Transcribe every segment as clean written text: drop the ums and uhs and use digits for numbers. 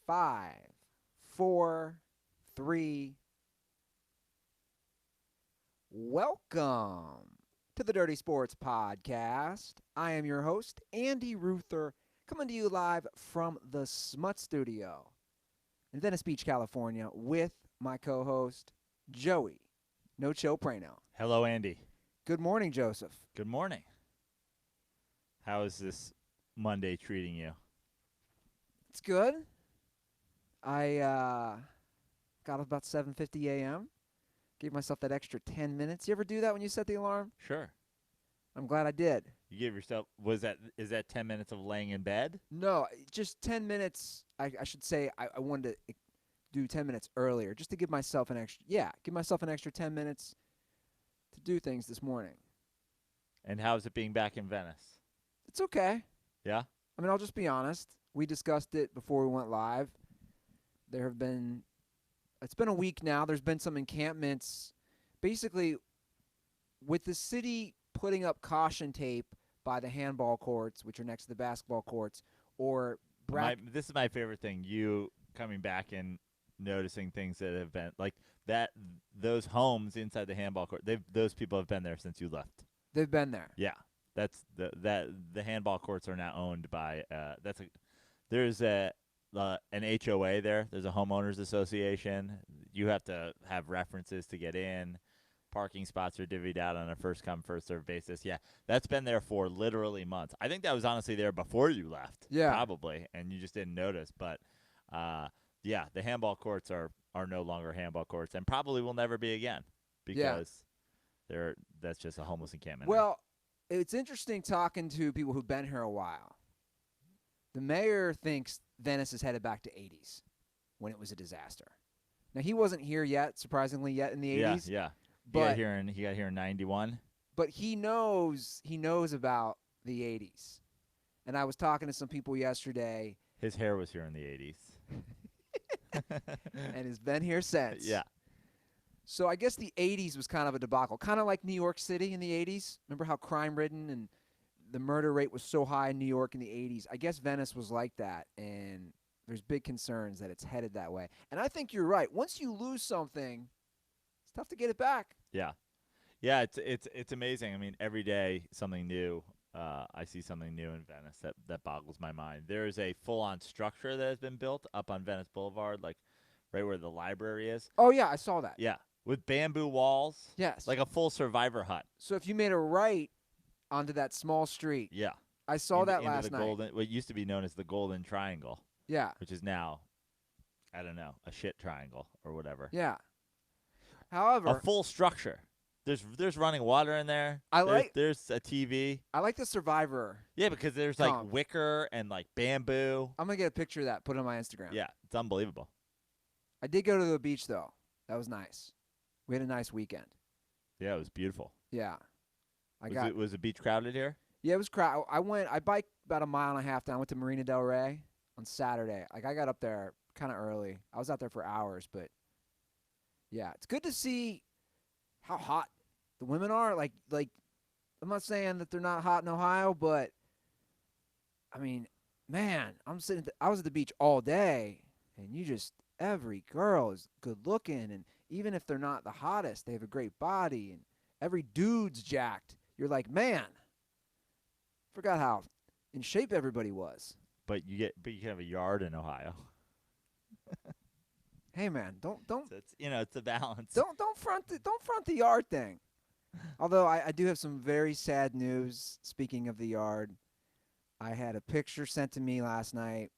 5, 4, 3. Welcome to the Dirty Sports Podcast. I am your host, Andy Ruther, coming to you live from the Smut Studio in Venice Beach, California, with my co-host, Joey No Chill Prano. Hello, Andy. Good morning, Joseph. Good morning. How is this Monday treating you? It's good. I got up about 7:50 a.m., gave myself that extra 10 minutes. You ever do that when you set the alarm? Sure. I'm glad I did. You gave yourself is that 10 minutes of laying in bed? No, just 10 minutes. I should say I wanted to do 10 minutes earlier just to give myself an extra 10 minutes to do things this morning. And how's it being back in Venice? It's okay. Yeah? I mean, I'll just be honest. We discussed it before we went live. It's been a week now. There's been some encampments. Basically, with the city putting up caution tape by the handball courts, which are next to the basketball courts, or This is my favorite thing, you coming back and noticing things that have been like that. Those homes inside the handball court, those people have been there since you left. They've been there. Yeah. That's the handball courts are now owned by there's an HOA there. There's a homeowners association. You have to have references to get in. Parking spots are divvied out on a first come first served basis. Yeah, that's been there for literally months. I think that was honestly there before you left. Yeah, probably, and you just didn't notice. But yeah, the handball courts are no longer handball courts, and probably will never be again because that's just a homeless encampment. Well, it's interesting talking to people who've been here a while. The mayor thinks Venice is headed back to 80s when it was a disaster. Now, he wasn't here yet, surprisingly, yet in the 80s. Yeah. But he got here in 91. But he knows about the 80s. And I was talking to some people yesterday. His hair was here in the 80s. And has been here since. Yeah. So I guess the 80s was kind of a debacle. Kind of like New York City in the 80s. Remember how crime-ridden and the murder rate was so high in New York in the 80s? I guess Venice was like that, and there's big concerns that it's headed that way. And I think you're right. Once you lose something, it's tough to get it back. Yeah. Yeah, it's amazing. I mean, every day something new. I see something new in Venice that boggles my mind. There is a full-on structure that has been built up on Venice Boulevard, like right where the library is. Oh, yeah, I saw that. Yeah. With bamboo walls. Yes. Like a full survivor hut. So if you made a right onto that small street. Yeah. I saw that last night. What used to be known as the Golden Triangle. Yeah. Which is now, I don't know, a shit triangle or whatever. Yeah. However, a full structure. There's running water in there. There's a TV. I like the survivor. Yeah, because there's like wicker and like bamboo. I'm gonna get a picture of that, put it on my Instagram. Yeah, it's unbelievable. I did go to the beach though. That was nice. We had a nice weekend. Yeah, it was beautiful. Yeah. Was the beach crowded here? Yeah, it was crowded. I biked about a mile and a half down. I went to Marina Del Rey on Saturday. Like I got up there kind of early. I was out there for hours, but yeah, it's good to see how hot the women are. Like I'm not saying that they're not hot in Ohio, but I mean, man, I was at the beach all day, and every girl is good looking, and even if they're not the hottest, they have a great body, and every dude's jacked. You're like, man, forgot how in shape everybody was. But you can have a yard in Ohio. Hey man, don't. So it's a balance. Don't front the yard thing. Although I do have some very sad news. Speaking of the yard, I had a picture sent to me last night.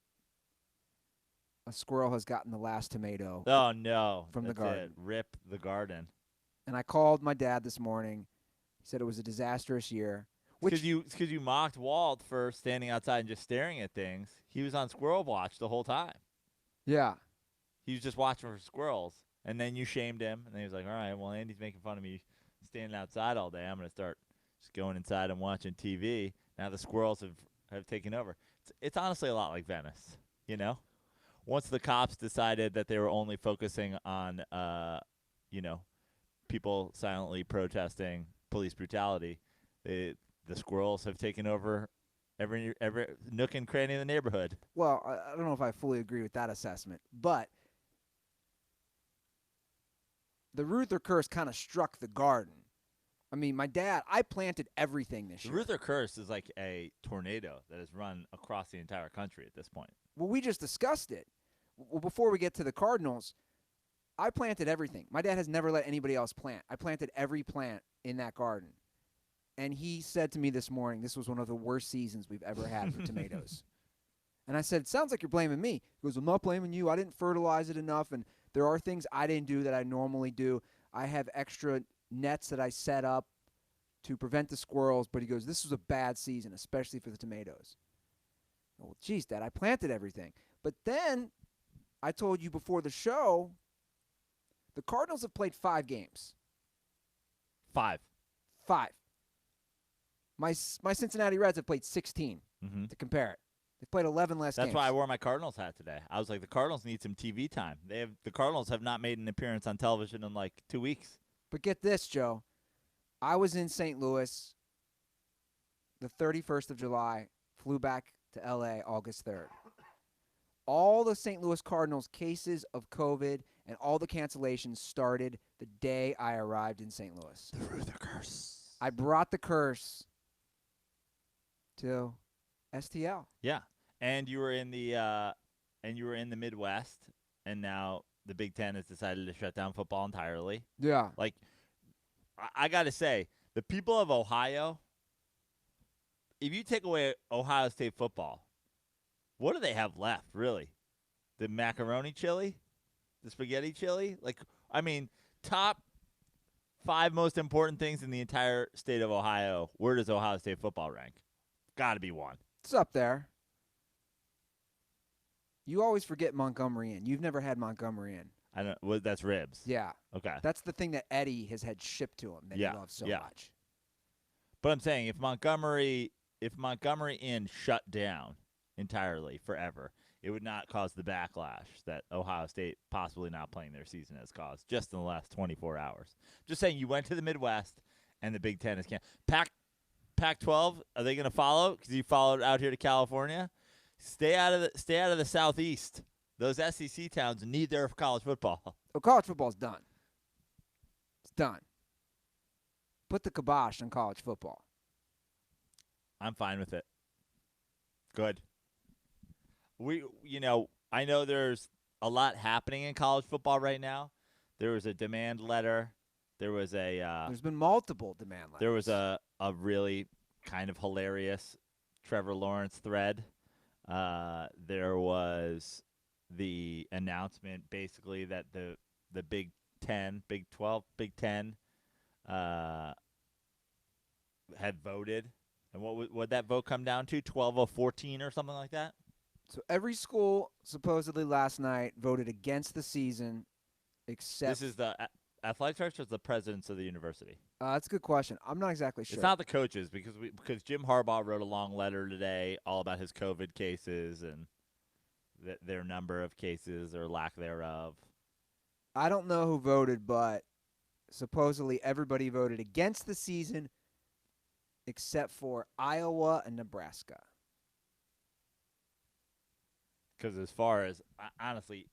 A squirrel has gotten the last tomato. Oh no! From the garden. Rip the garden. And I called my dad this morning. He said it was a disastrous year. Because you mocked Walt for standing outside and just staring at things. He was on squirrel watch the whole time. Yeah. He was just watching for squirrels. And then you shamed him. And then he was like, all right, well, Andy's making fun of me standing outside all day. I'm going to start just going inside and watching TV. Now the squirrels have taken over. It's honestly a lot like Venice, you know? Once the cops decided that they were only focusing on, people silently protesting police brutality, the squirrels have taken over every nook and cranny in the neighborhood. Well, I don't know if I fully agree with that assessment, but the Ruther curse kind of struck the garden. I mean, I planted everything this The year. Ruther curse is like a tornado that has run across the entire country at this point. Well, we just discussed it. Well, before we get to the Cardinals, I planted everything. My dad has never let anybody else plant. I planted every plant in that garden. And he said to me this morning, this was one of the worst seasons we've ever had for tomatoes. And I said, sounds like you're blaming me. He goes, I'm not blaming you. I didn't fertilize it enough, and there are things I didn't do that I normally do. I have extra nets that I set up to prevent the squirrels. But he goes, this was a bad season, especially for the tomatoes. Well, geez, Dad, I planted everything. But then I told you before the show, the Cardinals have played 5 games. 5. 5. My Cincinnati Reds have played 16 to compare it. They've played 11 less games. That's why I wore my Cardinals hat today. I was like, the Cardinals need some TV time. The Cardinals have not made an appearance on television in like 2 weeks. But get this, Joe. I was in St. Louis the 31st of July, flew back to L.A. August 3rd. All the St. Louis Cardinals cases of COVID and all the cancellations started the day I arrived in St. Louis. The Ruther curse. I brought the curse to STL. Yeah, and you were in the Midwest, and now the Big Ten has decided to shut down football entirely. Yeah. Like, I got to say, the people of Ohio, if you take away Ohio State football, what do they have left, really? The macaroni chili? The spaghetti chili? Like, I mean, top 5 most important things in the entire state of Ohio. Where does Ohio State football rank? Got to be 1. It's up there. You always forget Montgomery Inn. You've never had Montgomery Inn. I don't. Well, that's ribs. Yeah. Okay. That's the thing that Eddie has had shipped to him that he loves so much. But I'm saying if Montgomery Inn shut down entirely forever, it would not cause the backlash that Ohio State possibly not playing their season has caused just in the last 24 hours. Just saying, you went to the Midwest and the Big Ten is canceled. Pac-12, are they going to follow? Because you followed out here to California. Stay out of the Southeast. Those SEC towns need their college football. Oh, college football's done. It's done. Put the kibosh on college football. I'm fine with it. Good. I know there's a lot happening in college football right now. There was a demand letter. There's been multiple demand letters. There was a really kind of hilarious Trevor Lawrence thread. There was the announcement basically that the Big 10, Big 12, Big 10 had voted. And what would that vote come down to? 12 of 14 or something like that? So every school supposedly last night voted against the season except... This is the athletic director or the presidents of the university? That's a good question. I'm not exactly sure. It's not the coaches because Jim Harbaugh wrote a long letter today all about his COVID cases and their number of cases or lack thereof. I don't know who voted, but supposedly everybody voted against the season except for Iowa and Nebraska. Because as far as, honestly,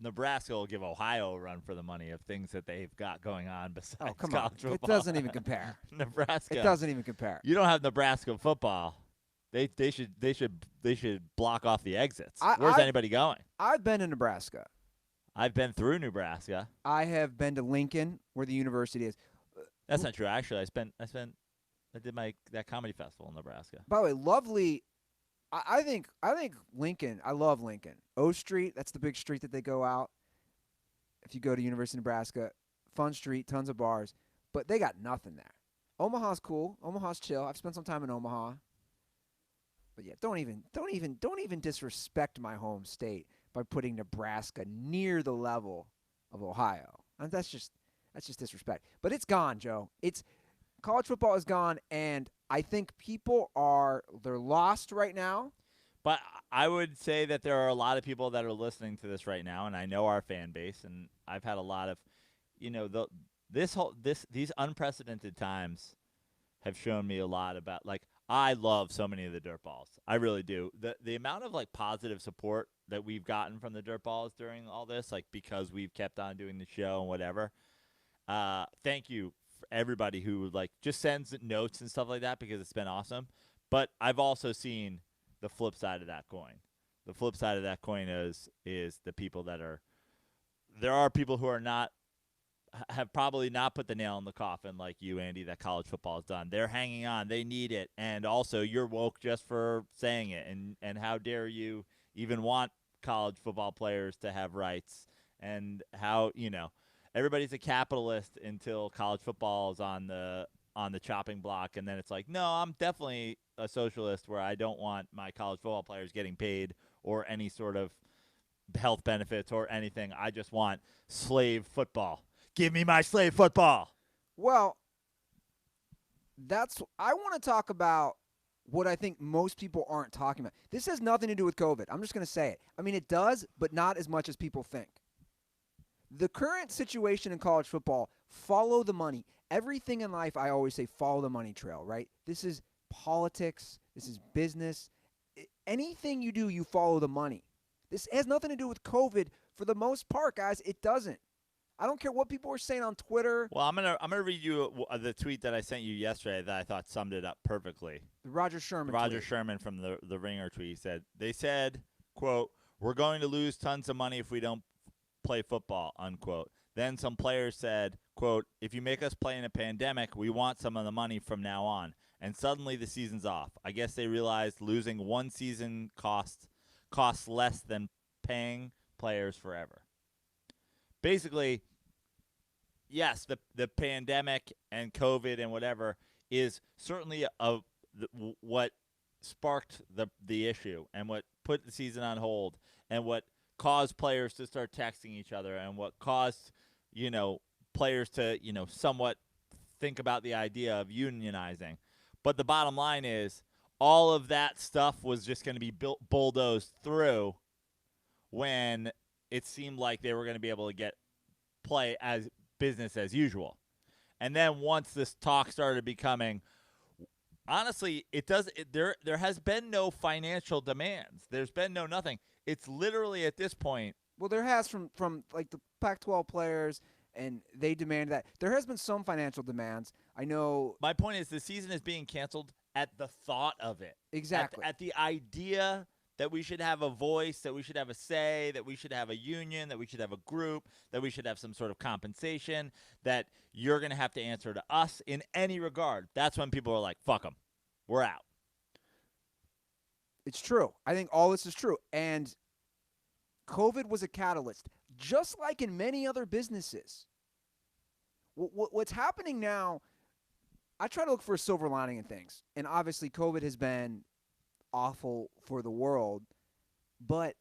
Nebraska will give Ohio a run for the money of things that they've got going on besides college football. It doesn't even compare. Nebraska. It doesn't even compare. You don't have Nebraska football. They should block off the exits. Where's anybody going? I've been to Nebraska. I've been through Nebraska. I have been to Lincoln, where the university is. That's not true. Actually, I did that comedy festival in Nebraska. By the way, lovely. I think Lincoln. I love Lincoln. O Street. That's the big street that they go out. If you go to University of Nebraska, fun street, tons of bars, but they got nothing there. Omaha's cool. Omaha's chill. I've spent some time in Omaha. But yeah, don't even disrespect my home state by putting Nebraska near the level of Ohio. And that's just disrespect. But it's gone, Joe. College football is gone, and I think they're lost right now. But I would say that there are a lot of people that are listening to this right now, and I know our fan base, and I've had a lot of, these unprecedented times have shown me a lot about, like, I love so many of the dirt balls. I really do. The amount of like positive support that we've gotten from the dirt balls during all this, like because we've kept on doing the show and whatever. Thank you for everybody who like just sends notes and stuff like that because it's been awesome. But I've also seen the flip side of that coin. The flip side of that coin is the people that are there are people who are not have probably not put the nail in the coffin like you, Andy, that college football is done. They're hanging on. They need it. And also, you're woke just for saying it. And how dare you even want college football players to have rights? And how, everybody's a capitalist until college football is on the chopping block. And then it's like, no, I'm definitely a socialist where I don't want my college football players getting paid or any sort of health benefits or anything. I just want slave football. Give me my slave football. Well, I want to talk about what I think most people aren't talking about. This has nothing to do with COVID. I'm just going to say it. I mean, it does, but not as much as people think. The current situation in college football, follow the money. Everything in life, I always say, follow the money trail, right? This is politics. This is business. Anything you do, you follow the money. This has nothing to do with COVID for the most part, guys. It doesn't. I don't care what people are saying on Twitter. Well, I'm gonna read you the tweet that I sent you yesterday that I thought summed it up perfectly. The Roger Sherman tweet. Sherman from the Ringer tweet. He said, they said, quote, we're going to lose tons of money if we don't play football, unquote. Then some players said, quote, if you make us play in a pandemic, we want some of the money from now on. And suddenly the season's off. I guess they realized losing one season costs less than paying players forever. Basically, yes, the pandemic and COVID and whatever is certainly what sparked the issue and what put the season on hold and what caused players to start texting each other and what caused, players to, somewhat think about the idea of unionizing. But the bottom line is all of that stuff was just going to be bulldozed through when it seemed like they were going to be able to play as business as usual. And then once this talk started becoming, honestly, there has been no financial demands. There's been no nothing. It's literally at this point. Well, there has from like the Pac-12 players, and they demand that. There has been some financial demands. I know. My point is the season is being canceled at the thought of it. Exactly. At the idea that we should have a voice, that we should have a say, that we should have a union, that we should have a group, that we should have some sort of compensation, that you're going to have to answer to us in any regard. That's when people are like, fuck them. We're out. It's true. I think all this is true. And COVID was a catalyst, just like in many other businesses. What's happening now, I try to look for a silver lining in things. And obviously COVID has been awful for the world, but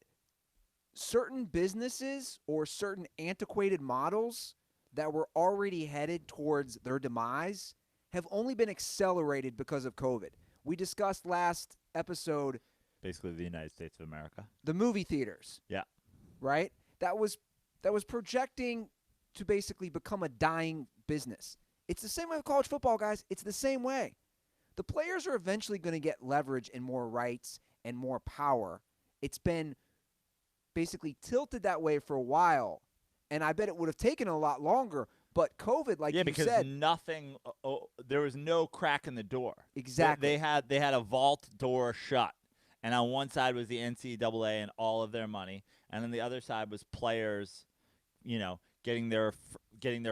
certain businesses or certain antiquated models that were already headed towards their demise have only been accelerated because of COVID. We discussed last episode basically the United States of America, the movie theaters. Yeah. Right? That was projecting to basically become a dying business. It's the same way with college football, guys. It's the same way. The players are eventually going to get leverage and more rights and more power. It's been basically tilted that way for a while, and I bet it would have taken a lot longer. But COVID, like you said, because nothing, there was no crack in the door. Exactly. They had a vault door shut, and on one side was the NCAA and all of their money, and on the other side was players, getting their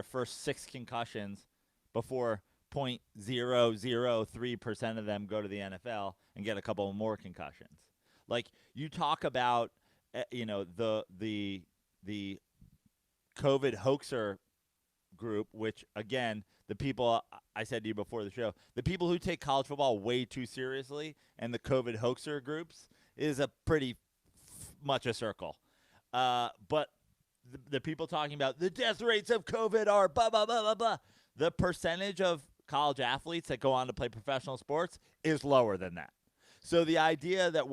first 6 concussions before 0.003% of them go to the NFL and get a couple more concussions. Like you talk about, the COVID hoaxer group, which again, the people I said to you before the show, the people who take college football way too seriously, and the COVID hoaxer groups is a pretty much a circle. But the people talking about the death rates of COVID are blah blah blah blah blah. The percentage of college athletes that go on to play professional sports is lower than that. So the idea that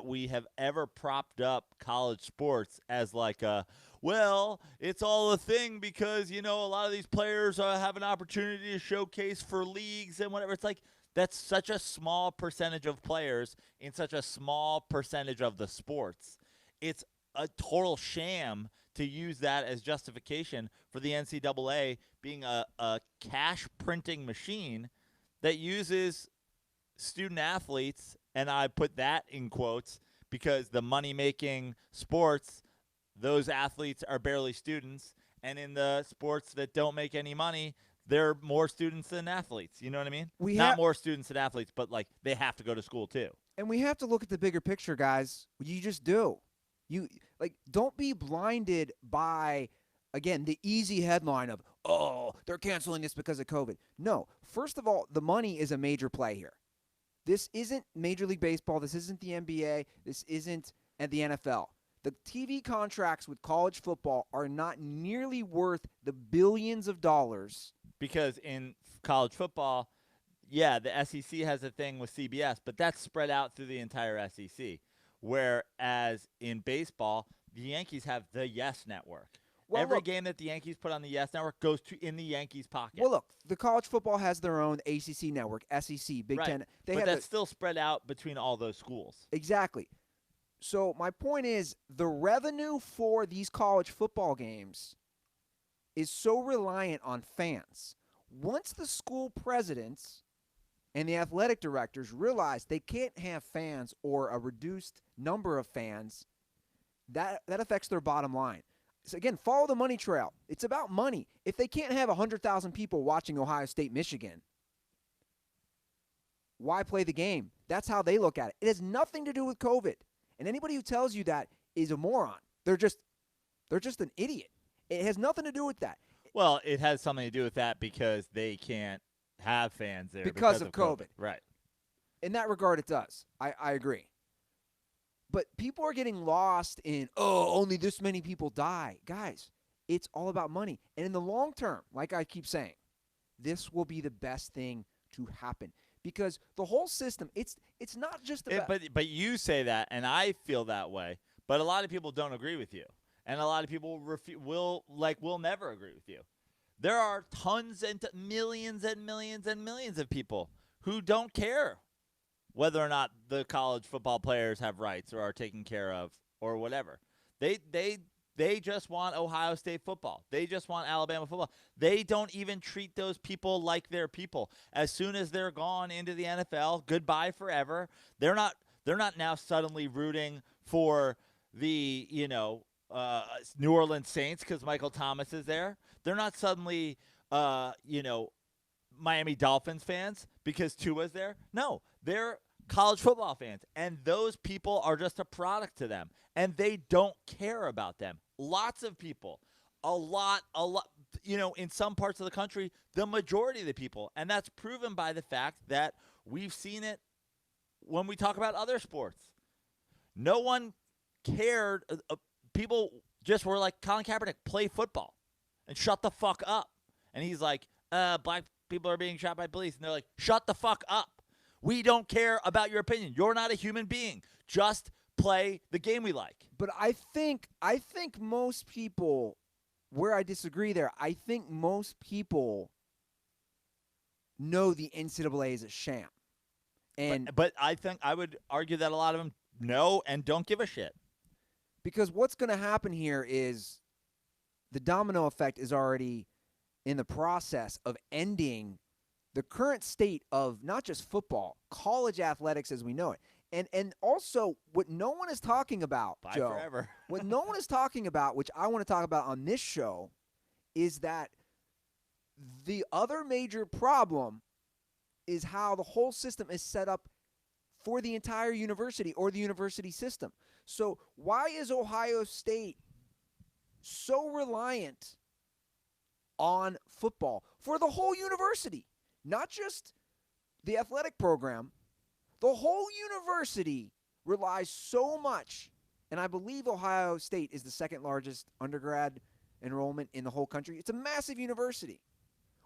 we have ever propped up college sports as like it's all a thing because a lot of these players have an opportunity to showcase for leagues and whatever. It's like That's such a small percentage of players in such a small percentage of the sports. It's a total sham to use that as justification for the NCAA being a cash printing machine that uses student athletes, and I put that in quotes because the money making sports, those athletes are barely students, and in the sports that don't make any money, they're more students than athletes. You know what I mean? We Not have, more students than athletes, but like they have to go to school too. and we have to look at the bigger picture, guys. You just do. You don't be blinded by, again, the easy headline of, oh, they're canceling this because of COVID. No, first of all, the money is a major play here. This isn't Major League Baseball. This isn't the NBA. This isn't at the NFL. The TV contracts with college football are not nearly worth the billions of dollars. Because in college football, yeah, the SEC has a thing with CBS, but that's spread out through the entire SEC. Whereas in baseball, the Yankees have the Yes Network. Well, Every look, game that the Yankees put on the Yes Network goes to in the Yankees' pocket. well, look, the college football has their own ACC network, SEC, Big Right. Ten. They but have that's still spread out between all those schools. exactly. So my point is, the revenue for these college football games is so reliant on fans. Once the school presidents and the athletic directors realize they can't have fans or a reduced number of fans, that affects their bottom line. So again, follow the money trail. It's about money. If they can't have 100,000 people watching Ohio State, Michigan, why play the game? That's how they look at it. It has nothing to do with COVID. And anybody who tells you that is a moron. They're just an idiot. It has nothing to do with that. Well, it has something to do with that because they can't have fans there Because of COVID. Right. In that regard, it does. I agree. But people are getting lost in, oh, only this many people die. Guys, it's all about money. And in the long term, like I keep saying, this will be the best thing to happen. Because the whole system, it's not just about... But you say that, and I feel that way. But a lot of people don't agree with you. And a lot of people will never agree with you. There are tons and millions and millions and millions of people who don't care whether or not the college football players have rights or are taken care of or whatever. They just want Ohio State football. They just want Alabama football. They don't even treat those people like they're people. As soon as they're gone into the NFL, goodbye forever. They're not now suddenly rooting for the, New Orleans Saints because Michael Thomas is there. They're not suddenly, Miami Dolphins fans because Tua's there. No, they're college football fans, and those people are just a product to them, and they don't care about them. Lots of people, a lot, in some parts of the country, the majority of the people, and that's proven by the fact that we've seen it when we talk about other sports. No one cared. People just were like, Colin Kaepernick, play football and shut the fuck up. And he's like, black people are being shot by police. And they're like, shut the fuck up. We don't care about your opinion. You're not a human being. Just play the game we like. But I think most people, where I disagree there, I think most people know the NCAA is a sham. And but I think I would argue that a lot of them know and don't give a shit. Because what's going to happen here is the domino effect is already in the process of ending the current state of not just football, college athletics as we know it. And also what no one is talking about, Bye Joe, forever. what no one is talking about, which I want to talk about on this show, is that the other major problem is how the whole system is set up for the entire university or the university system. So why is Ohio State so reliant on football for the whole university? Not just the athletic program. The whole university relies so much, and I believe Ohio State is the second largest undergrad enrollment in the whole country. It's a massive university.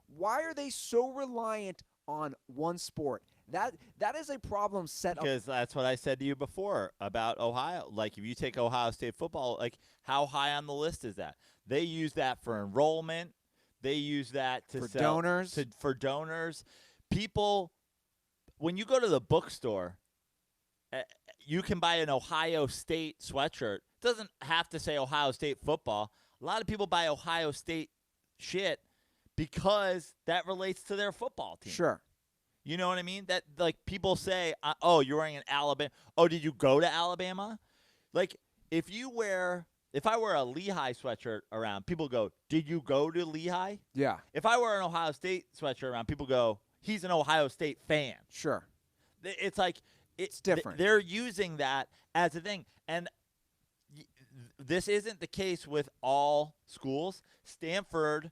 Why are they so reliant on one sport? That is a problem set up. Because that's what I said to you before about Ohio. Like, if you take Ohio State football, like, how high on the list is that? They use that for enrollment. They use that to for sell, donors. for donors. People when you go to the bookstore, you can buy an Ohio State sweatshirt. It doesn't have to say Ohio State football. A lot of people buy Ohio State shit because that relates to their football team. Sure. You know what I mean? That, like, people say, oh, you're wearing an Alabama. Oh, did you go to Alabama? Like, if I wear a Lehigh sweatshirt around, people go, did you go to Lehigh? Yeah. If I wear an Ohio State sweatshirt around, people go, he's an Ohio State fan. Sure. It's like, it's different. They're using that as a thing. And this isn't the case with all schools. Stanford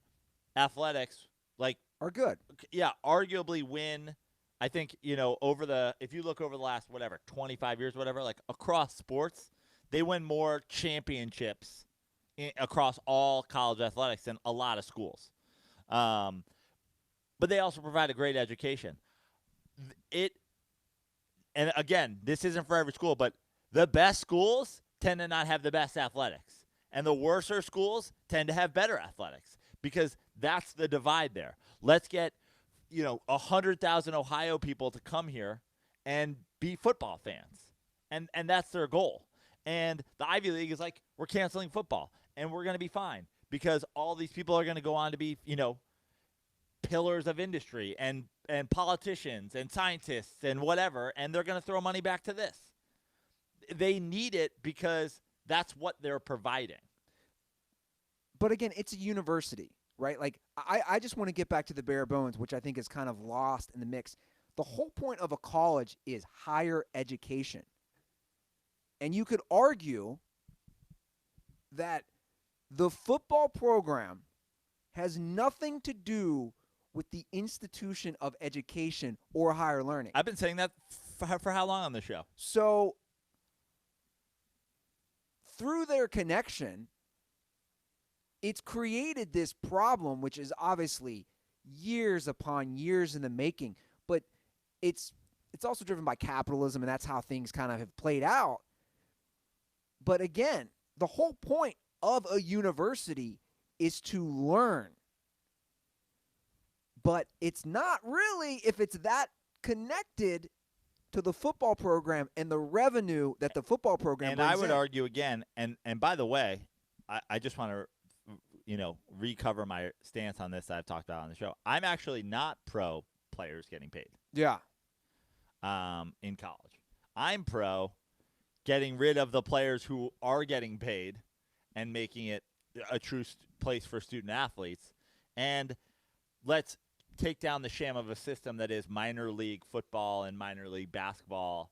athletics, like, are good. Yeah, arguably win. I think, if you look over the last, 25 years, like, across sports, they win more championships across all college athletics than a lot of schools. But they also provide a great education. And again, this isn't for every school, but the best schools tend to not have the best athletics. And the worser schools tend to have better athletics because that's the divide there. Let's get 100,000 Ohio people to come here and be football fans. And that's their goal. And the Ivy League is like, we're canceling football, and we're going to be fine because all these people are going to go on to be, pillars of industry and politicians and scientists and whatever, and they're going to throw money back to this. They need it because that's what they're providing. But again, it's a university, right? Like, I just want to get back to the bare bones, which I think is kind of lost in the mix. The whole point of a college is higher education. And you could argue that the football program has nothing to do with the institution of education or higher learning. I've been saying that for how long on the show? So, through their connection, it's created this problem, which is obviously years upon years in the making. But it's also driven by capitalism, and that's how things kind of have played out. But again, the whole point of a university is to learn. But it's not really if it's that connected to the football program and the revenue that the football program brings in. And I would argue again, and by the way, I just want to recover my stance on this that I've talked about on the show. I'm actually not pro players getting paid. Yeah. In college. I'm pro getting rid of the players who are getting paid and making it a true place for student athletes. And let's take down the sham of a system that is minor league football and minor league basketball,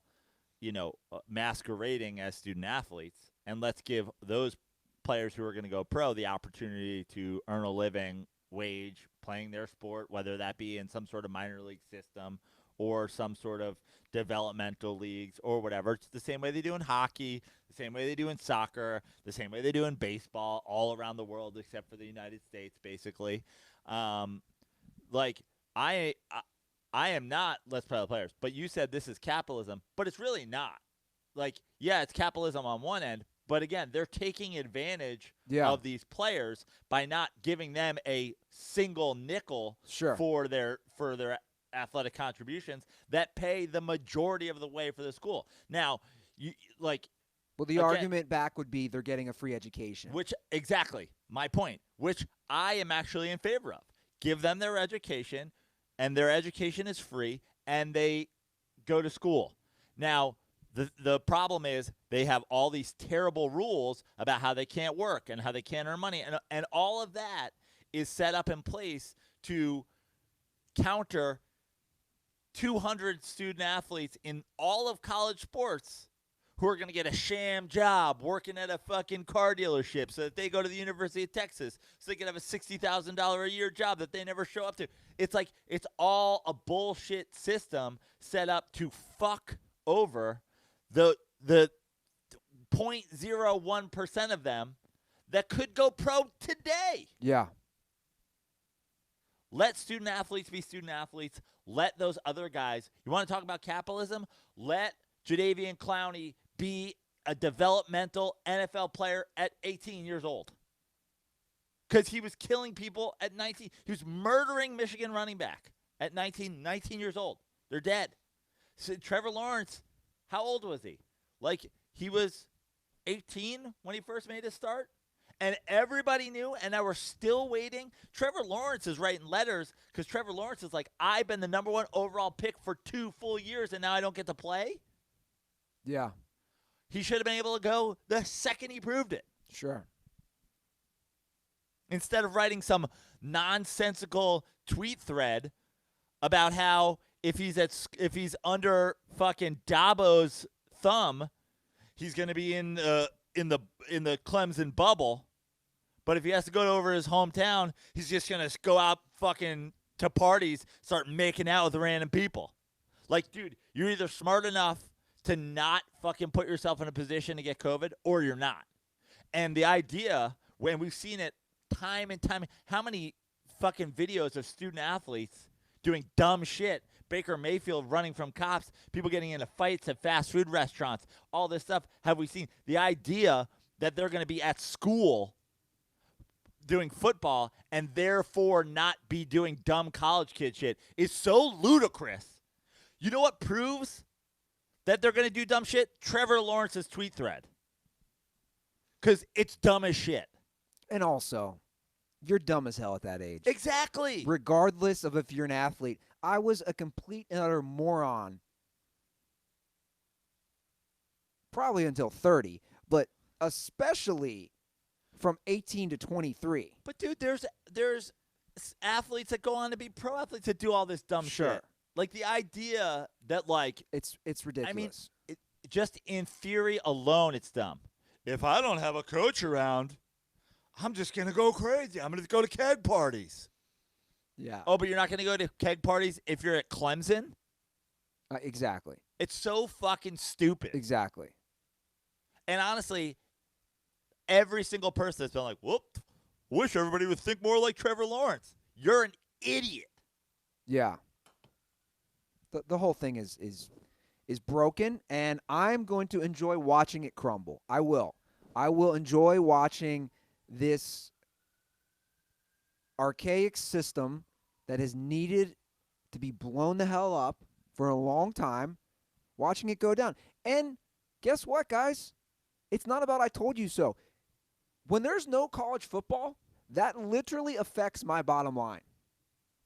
masquerading as student athletes. And let's give those players who are going to go pro the opportunity to earn a living wage playing their sport, whether that be in some sort of minor league system or some sort of developmental leagues or whatever. It's the same way they do in hockey, the same way they do in soccer, the same way they do in baseball all around the world except for the United States, basically. Like, I am not let's play the players, but you said this is capitalism, but it's really not. Like, yeah, it's capitalism on one end, but again, they're taking advantage of these players by not giving them a single nickel for their athletic contributions that pay the majority of the way for the school. Now, the argument back would be they're getting a free education. Which, exactly, my point, which I am actually in favor of. Give them their education, and their education is free, and they go to school. Now, the problem is they have all these terrible rules about how they can't work and how they can't earn money, and all of that is set up in place to counter 200 student athletes in all of college sports who are going to get a sham job working at a fucking car dealership so that they go to the University of Texas so they can have a $60,000 a year job that they never show up to. It's like it's all a bullshit system set up to fuck over the 0.01% of them that could go pro today. Yeah. Let student athletes be student athletes. Let those other guys. You want to talk about capitalism? Let Jadeveon Clowney be a developmental NFL player at 18 years old. Because he was killing people at 19. He was murdering Michigan running back at 19 years old. They're dead. So Trevor Lawrence, how old was he? Like, he was 18 when he first made his start? And everybody knew, and now we're still waiting. Trevor Lawrence is writing letters because Trevor Lawrence is like, I've been the number 1 overall pick for 2 full years, and now I don't get to play? Yeah. He should have been able to go the second he proved it. Sure. Instead of writing some nonsensical tweet thread about how if he's under fucking Dabo's thumb, he's going to be in the Clemson bubble. But if he has to go over his hometown, he's just going to go out fucking to parties, start making out with random people. Like, dude, you're either smart enough to not fucking put yourself in a position to get COVID, or you're not. And the idea, when we've seen it time and time, how many fucking videos of student athletes doing dumb shit, Baker Mayfield running from cops, people getting into fights at fast food restaurants, all this stuff have we seen. The idea that they're going to be at school doing football and therefore not be doing dumb college kid shit is so ludicrous. You know what proves that they're going to do dumb shit? Trevor Lawrence's tweet thread. Because it's dumb as shit. And also, you're dumb as hell at that age. Exactly. Regardless of if you're an athlete. I was a complete and utter moron probably until 30, but especially from 18 to 23. But, dude, there's athletes that go on to be pro athletes that do all this dumb shit. Like, the idea that, like, it's ridiculous. I mean, just in theory alone, it's dumb. If I don't have a coach around, I'm just going to go crazy. I'm going to go to keg parties. Yeah. Oh, but you're not going to go to keg parties if you're at Clemson? Exactly. It's so fucking stupid. Exactly. And honestly, every single person that's been like, whoop, wish everybody would think more like Trevor Lawrence. You're an idiot. Yeah. The whole thing is broken, and I'm going to enjoy watching it crumble. I will. I will enjoy watching this archaic system that has needed to be blown the hell up for a long time, watching it go down. And guess what, guys? It's not about I told you so. When there's no college football, that literally affects my bottom line.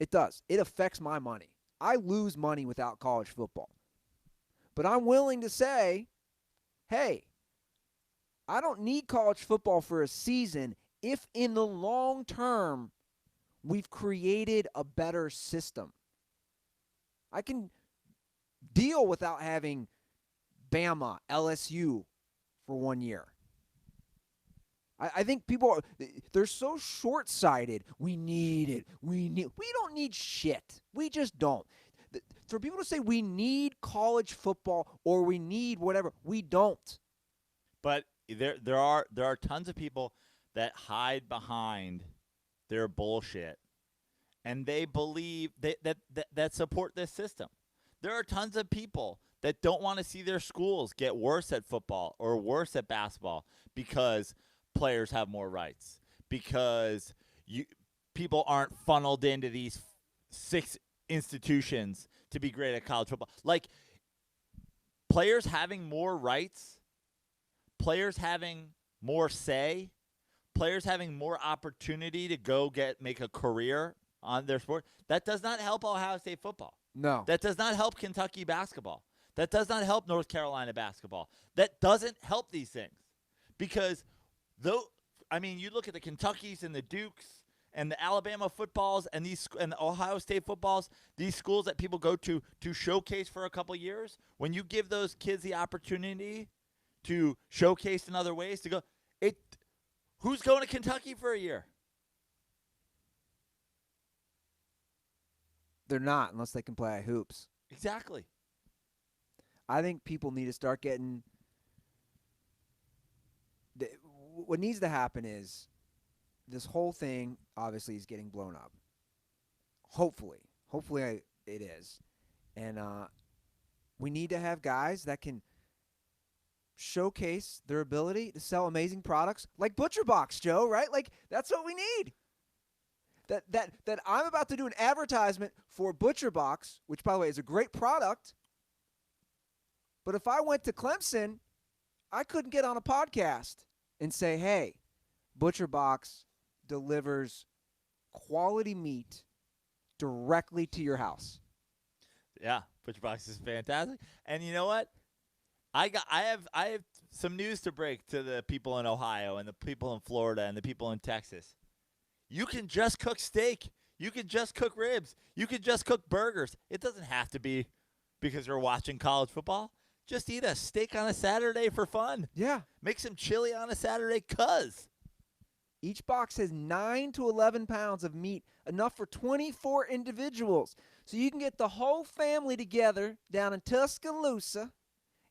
It does. It affects my money. I lose money without college football. But I'm willing to say, hey, I don't need college football for a season if in the long term we've created a better system. I can deal without having Bama, LSU for 1 year. I think people they're so short-sighted. We need it. We don't need shit. We just don't. For people to say we need college football or we need whatever, we don't. But there are tons of people that hide behind their bullshit, and they believe that support this system. There are tons of people that don't want to see their schools get worse at football or worse at basketball because players have more rights, because people aren't funneled into these 6 institutions to be great at college football. Like, players having more rights, players having more say, players having more opportunity to go make a career on their sport, that does not help Ohio State football. No. That does not help Kentucky basketball. That does not help North Carolina basketball. That doesn't help these things. Because you look at the Kentuckys and the Dukes and the Alabama footballs and the Ohio State footballs, these schools that people go to showcase for a couple years, when you give those kids the opportunity to showcase in other ways to go, who's going to Kentucky for a year? They're not, unless they can play hoops. Exactly. I think people need to start getting what needs to happen is this whole thing obviously is getting blown up. Hopefully it is. And we need to have guys that can showcase their ability to sell amazing products like ButcherBox, Joe, right? Like, that's what we need. That I'm about to do an advertisement for ButcherBox, which, by the way, is a great product, But if I went to Clemson, I couldn't get on a podcast and say, hey, Butcher Box delivers quality meat directly to your house. Yeah, Butcher Box is fantastic. And you know what? I have some news to break to the people in Ohio and the people in Florida and the people in Texas. You can just cook steak. You can just cook ribs. You can just cook burgers. It doesn't have to be because you're watching college football. Just eat a steak on a Saturday for fun. Yeah. Make some chili on a Saturday, cuz. Each box has 9 to 11 pounds of meat, enough for 24 individuals. So you can get the whole family together down in Tuscaloosa,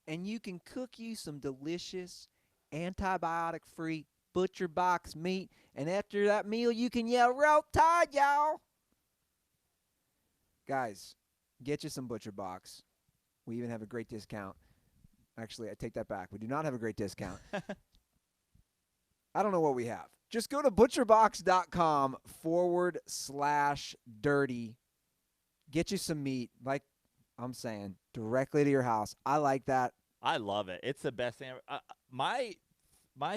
and you can cook you some delicious, antibiotic-free Butcher Box meat. And after that meal, you can yell, "Roll Tide, y'all!" Guys, get you some Butcher Box. We even have a great discount. Actually, I take that back. We do not have a great discount. I don't know what we have. Just go to butcherbox.com/dirty. Get you some meat, like I'm saying, directly to your house. I like that. I love it. It's the best thing ever. My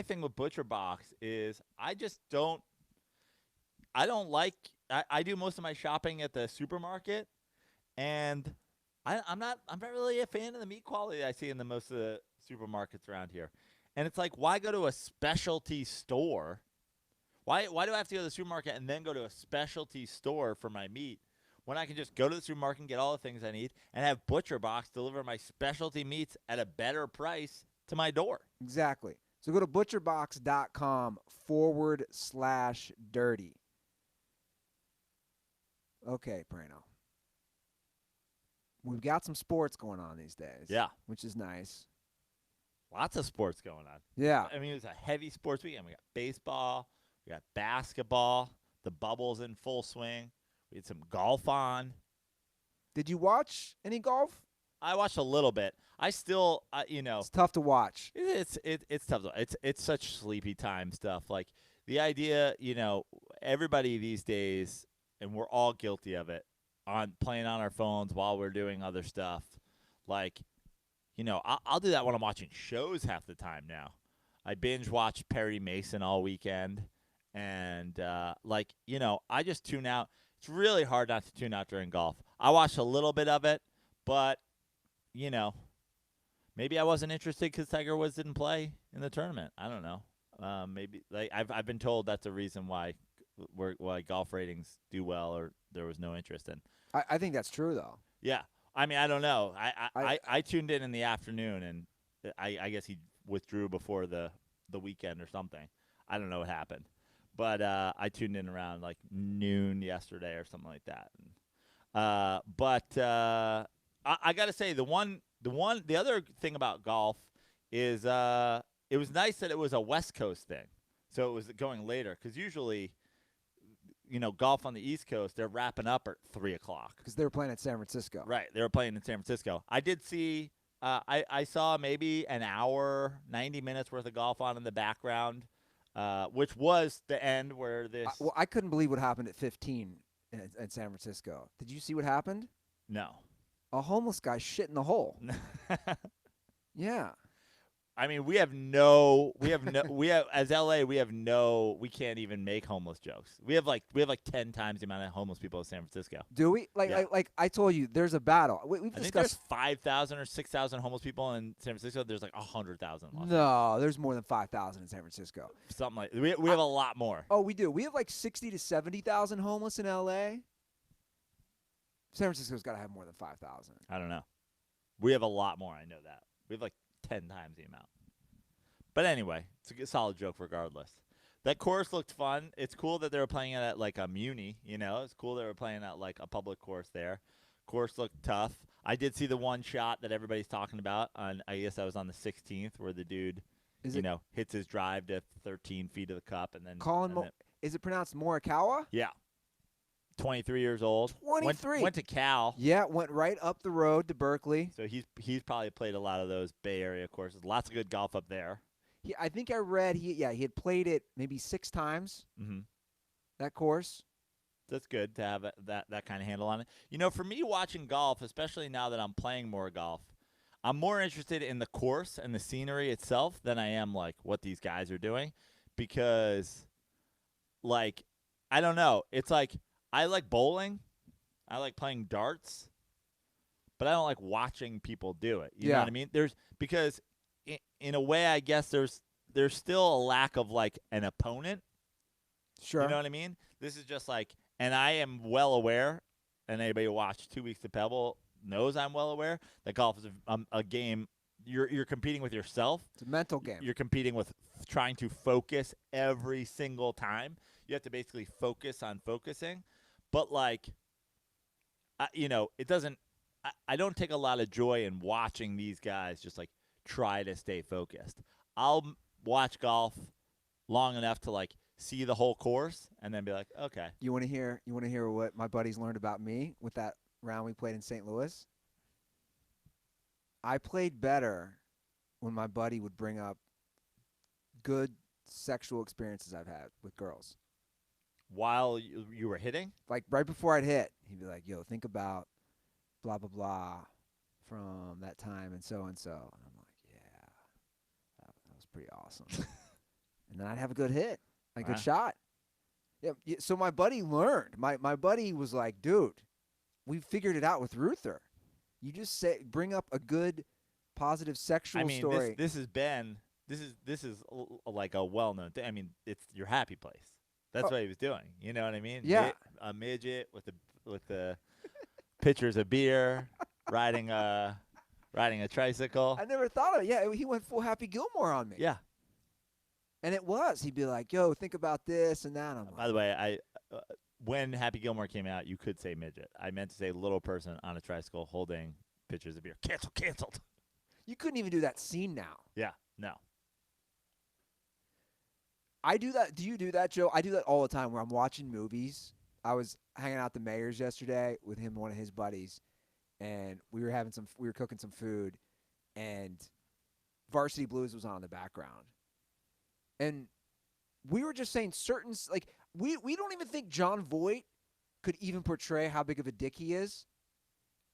thing with Butcher Box is I do most of my shopping at the supermarket, and I'm not really a fan of the meat quality I see in most of the supermarkets around here. And it's like, why go to a specialty store? Why do I have to go to the supermarket and then go to a specialty store for my meat when I can just go to the supermarket and get all the things I need and have Butcher Box deliver my specialty meats at a better price to my door? Exactly. So go to butcherbox.com/dirty. Okay, Prano. We've got some sports going on these days. Yeah. Which is nice. Lots of sports going on. Yeah. I mean, it was a heavy sports weekend. We got baseball. We got basketball. The bubble's in full swing. We had some golf on. Did you watch any golf? I watched a little bit. I still, It's tough to watch. it's tough. It's such sleepy time stuff. Like the idea, everybody these days, and we're all guilty of it, on playing on our phones while we're doing other stuff. Like, I'll do that when I'm watching shows half the time now. I binge watched Perry Mason all weekend, and I just tune out. It's really hard not to tune out during golf. I watched a little bit of it, but maybe I wasn't interested because Tiger Woods didn't play in the tournament. I don't know. Maybe I've been told that's a reason why golf ratings do well, or there was no interest in. I think that's true, though. Yeah. I mean, I don't know. I tuned in the afternoon, and I guess he withdrew before the weekend or something. I don't know what happened. But I tuned in around like noon yesterday or something like that. I got to say, the other thing about golf is it was nice that it was a West Coast thing. So it was going later, because usually, golf on the East Coast, they're wrapping up at 3 o'clock. Because they were playing at San Francisco. Right. They were playing in San Francisco. I did see I saw maybe an hour, 90 minutes worth of golf on in the background, which was the end where this. I couldn't believe what happened at 15 at San Francisco. Did you see what happened? No. A homeless guy shit in the hole. Yeah. I mean, as LA, we can't even make homeless jokes. We have like 10 times the amount of homeless people in San Francisco. Do we? Like I told you, there's a battle. We've I think discussed. there's 5,000 or 6,000 homeless people in San Francisco. There's like 100,000. No, there's more than 5,000 in San Francisco. Something like we have a lot more. Oh, we do. We have like 60 to 70,000 homeless in LA. San Francisco's got to have more than 5,000. I don't know. We have a lot more. I know that. We have like 10 times the amount. But anyway, it's a solid joke regardless. That course looked fun. It's cool that they were playing it at like a Muni, It's cool they were playing at like a public course there. Course looked tough. I did see the one shot that everybody's talking about. I guess that was on the 16th, where the dude, hits his drive to 13 feet of the cup. And then is it pronounced Morikawa? Yeah. 23 years old. 23. Went to Cal. Yeah, went right up the road to Berkeley. So he's probably played a lot of those Bay Area courses. Lots of good golf up there. I think I read he had played it maybe 6 times. Mm-hmm. That course. That's good to have that kind of handle on it. For me, watching golf, especially now that I'm playing more golf, I'm more interested in the course and the scenery itself than I am like what these guys are doing, because like I don't know. It's like I like bowling, I like playing darts, but I don't like watching people do it. You know Yeah. what I mean? There's because in a way, I guess there's still a lack of like an opponent. Sure. You know what I mean? This is just like, and I am well aware, and anybody who watched 2 Weeks to Pebble knows I'm well aware that golf is a game. You're competing with yourself. It's a mental game. You're competing with trying to focus every single time. You have to basically focus on focusing, but like, it doesn't. I don't take a lot of joy in watching these guys just like try to stay focused. I'll watch golf long enough to like see the whole course and then be like, okay. You want to hear what my buddies learned about me with that round we played in St. Louis? I played better when my buddy would bring up good sexual experiences I've had with girls. While you were hitting? Like right before I'd hit, he'd be like, yo, think about blah, blah, blah from that time and so. And I'm like, yeah, that was pretty awesome. And then I'd have a good hit, a good shot. Yeah. So my buddy learned. My buddy was like, dude, we figured it out with Ruther. You just bring up a good, positive sexual story. This is like a well-known thing. I mean, it's your happy place. That's what he was doing. You know what I mean? Yeah. A midget with the pitchers of beer, riding a tricycle. I never thought of it. Yeah, he went full Happy Gilmore on me. Yeah. And it was. He'd be like, yo, think about this and that. I'm like, By the way, when Happy Gilmore came out, you could say midget. I meant to say little person on a tricycle holding pitchers of beer. Canceled. you couldn't even do that scene now. Yeah, no. I do that. Do you do that, Joe? I do that all the time where I'm watching movies. I was hanging out at the Mayor's yesterday with him and one of his buddies, and we were cooking some food, and Varsity Blues was on in the background. And we were just saying we don't even think John Voight could even portray how big of a dick he is.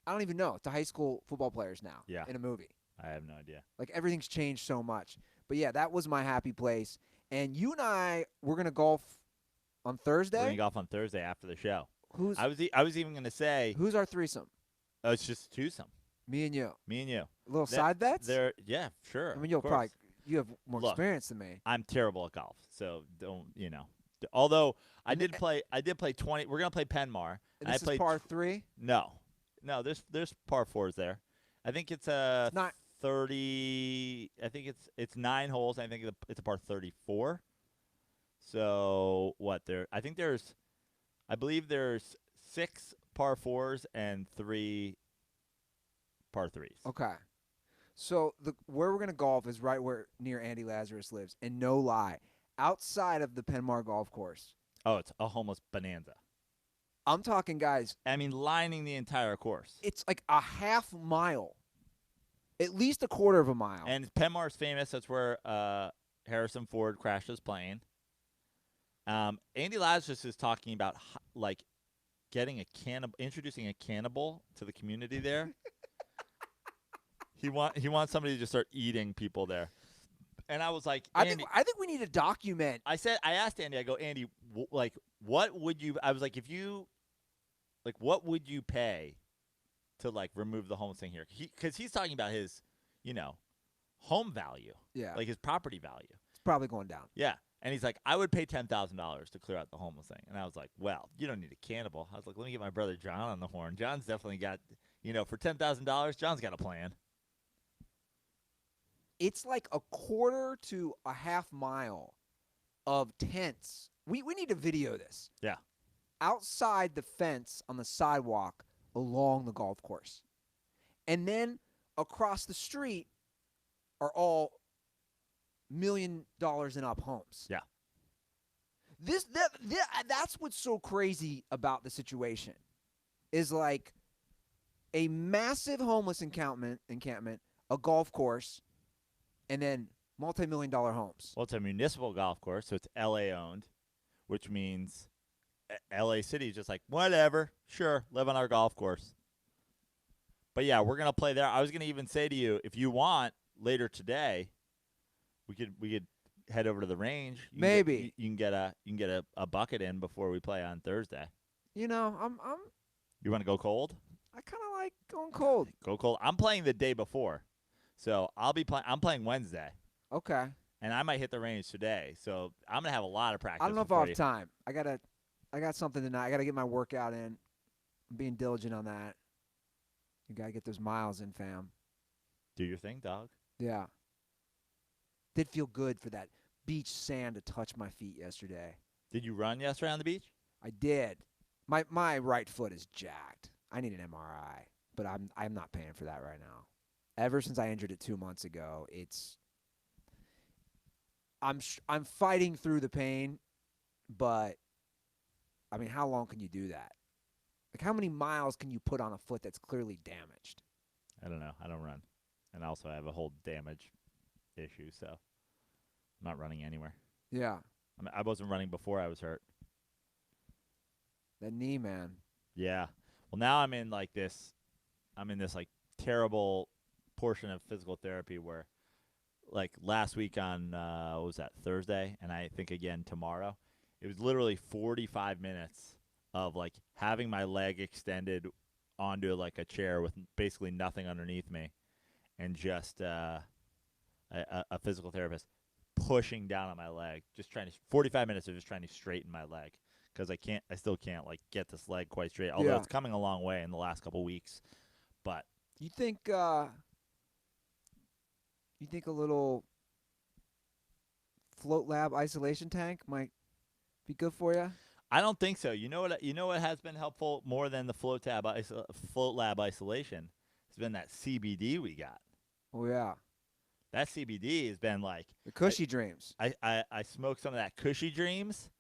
I don't even know. To high school football players now in a movie. I have no idea. Like, everything's changed so much. But, yeah, that was my happy place. And you and I, we're going to golf on Thursday? We're going to golf on Thursday after the show. I was even going to say. Who's our threesome? Oh, it's just twosome. Me and you. A little side bets? Yeah, sure. I mean, you have more experience than me. I'm terrible at golf, so don't. Although I did play 20. We're gonna play Penmar. And this is par 3. No. There's par 4s there. I think it's a 30. I think it's 9 holes. I think it's a par 34. So what there? I believe there's 6 par 4s and 3 par 3s. Okay. So where we're going to golf is right near Andy Lazarus lives. And no lie, outside of the Penmar golf course. Oh, it's a homeless bonanza. I'm talking, guys. I mean, lining the entire course. It's like a half mile. At least a quarter of a mile. And Penmar's famous. That's where Harrison Ford crashed his plane. Andy Lazarus is talking about like introducing a cannibal to the community there. He wants somebody to just start eating people there. And I was like, Andy, I think we need to document. I asked Andy, I go, Andy, what would you? I was like, what would you pay to like remove the homeless thing here? Because he's talking about his, home value. Yeah. Like his property value. It's probably going down. Yeah. And he's like, I would pay $10,000 to clear out the homeless thing. And I was like, well, you don't need a cannibal. I was like, let me get my brother John on the horn. John's definitely got, for $10,000, John's got a plan. It's like a quarter to a half mile of tents. We need to video this. Yeah. Outside the fence on the sidewalk along the golf course. And then across the street are all $1 million and up homes. Yeah. That's what's so crazy about the situation is like a massive homeless encampment, a golf course, and then multi-million-dollar homes. Well, it's a municipal golf course, so it's L.A. owned, which means L.A. City is just like, whatever, sure, live on our golf course. But yeah, we're gonna play there. I was gonna even say to you, if you want later today, we could head over to the range. Maybe. You can get a bucket in before we play on Thursday. You know, You want to go cold? I kind of like going cold. Go cold. I'm playing the day before, so I'll be playing. I'm playing Wednesday, Okay. and I might hit the range today. So I'm gonna have a lot of practice. I don't know if I'll have time. I got something tonight. I gotta get my workout in. I'm being diligent on that. You gotta get those miles in, fam. Do your thing, dog. Yeah. Did feel good for that beach sand to touch my feet yesterday. Did you run yesterday on the beach? I did. My right foot is jacked. I need an MRI, but I'm not paying for that right now. Ever since I injured it 2 months ago, I'm fighting through the pain, but I mean, how long can you do that? Like, how many miles can you put on a foot that's clearly damaged? I don't know. I don't run, and also I have a whole damage issue, so I'm not running anywhere. Yeah. I wasn't running before I was hurt. That knee, man. Yeah. Well, now I'm in this like terrible portion of physical therapy where, like last week on what was that, Thursday, and I think again tomorrow, it was literally 45 minutes of like having my leg extended onto like a chair with basically nothing underneath me, and just a physical therapist pushing down on my leg, just 45 minutes of just trying to straighten my leg. Because I still can't like get this leg quite straight. Although it's coming a long way in the last couple weeks, but You think a little float lab isolation tank might be good for you? I don't think so. You know what has been helpful more than the float lab isolation has been that CBD we got. Oh yeah, that CBD has been like the Cushy Dreams. I smoked some of that Cushy Dreams,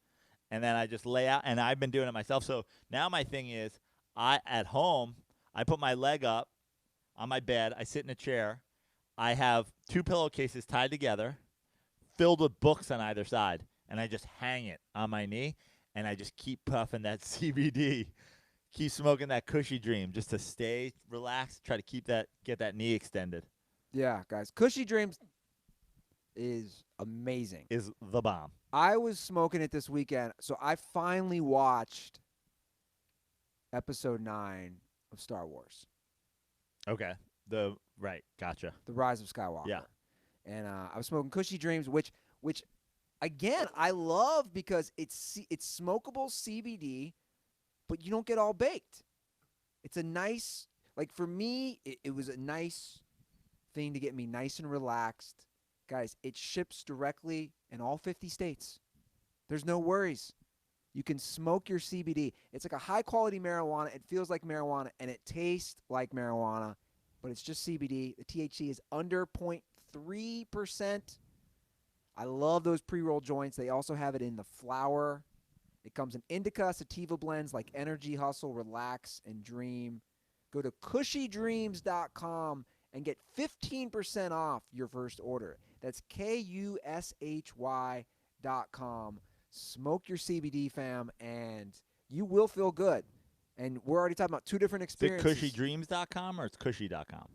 and then I just lay out, and I've been doing it myself. So now my thing is, at home I put my leg up on my bed. I sit in a chair. I have 2 pillowcases tied together, filled with books on either side, and I just hang it on my knee, and I just keep puffing that CBD, keep smoking that Cushy Dream just to stay relaxed, try to get that knee extended. Yeah, guys, Cushy Dreams is amazing. Is the bomb. I was smoking it this weekend, so I finally watched episode 9 of Star Wars. Okay. Gotcha. The Rise of Skywalker. Yeah. And I was smoking Cushy Dreams, which again I love because it's smokable CBD, but you don't get all baked. It's a nice, like for me, it was a nice thing to get me nice and relaxed. Guys, it ships directly in all 50 states. There's no worries. You can smoke your CBD. It's like a high-quality marijuana. It feels like marijuana, and it tastes like marijuana, but it's just CBD. The THC is under 0.3%. I love those pre-roll joints. They also have it in the flower. It comes in indica, sativa blends like Energy, Hustle, Relax, and Dream. Go to cushydreams.com and get 15% off your first order. That's KUSHY.com. Smoke your CBD, fam, and you will feel good. And we're already talking about 2 different experiences. Is it cushydreams.com or it's cushy.com?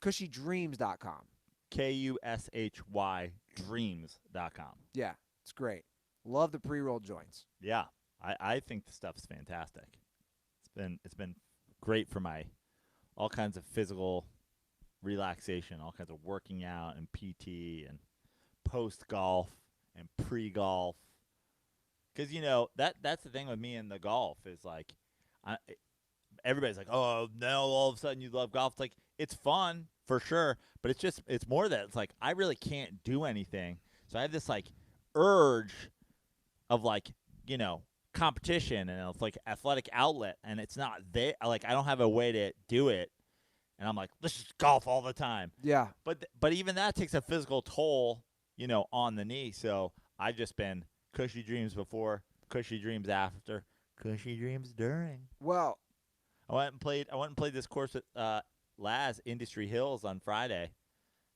Cushydreams.com. KUSHY dreams.com. Yeah, it's great. Love the pre-roll joints. Yeah, I think the stuff's fantastic. It's been great for my all kinds of physical relaxation, all kinds of working out and PT and post golf and pre golf. Because that's the thing with me and the golf is like, everybody's like, oh, now all of a sudden you love golf. It's like, it's fun for sure, but it's more that it's like I really can't do anything. So I have this like urge of like competition, and it's like athletic outlet, and it's not there. Like I don't have a way to do it, and I'm like, let's just golf all the time. Yeah. But even that takes a physical toll, on the knee. So I've just been Cushy Dreams before, Cushy Dreams after, Cushy Dreams during. Well, I went and played this course at Laz Industry Hills on Friday.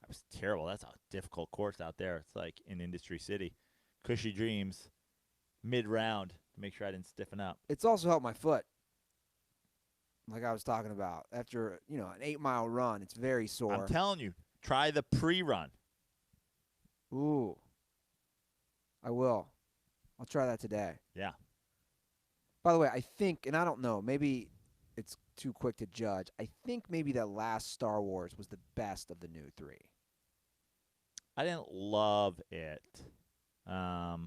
That was terrible. That's a difficult course out there. It's like in Industry City. Cushy Dreams mid-round to make sure I didn't stiffen up. it's also helped my foot. like I was talking about. After, an 8-mile run, it's very sore. I'm telling you, try the pre-run. Ooh. I will. I'll try that today. Yeah. By the way, I think, and I don't know, maybe it's too quick to judge. I think maybe that last Star Wars was the best of the new 3. I didn't love it. I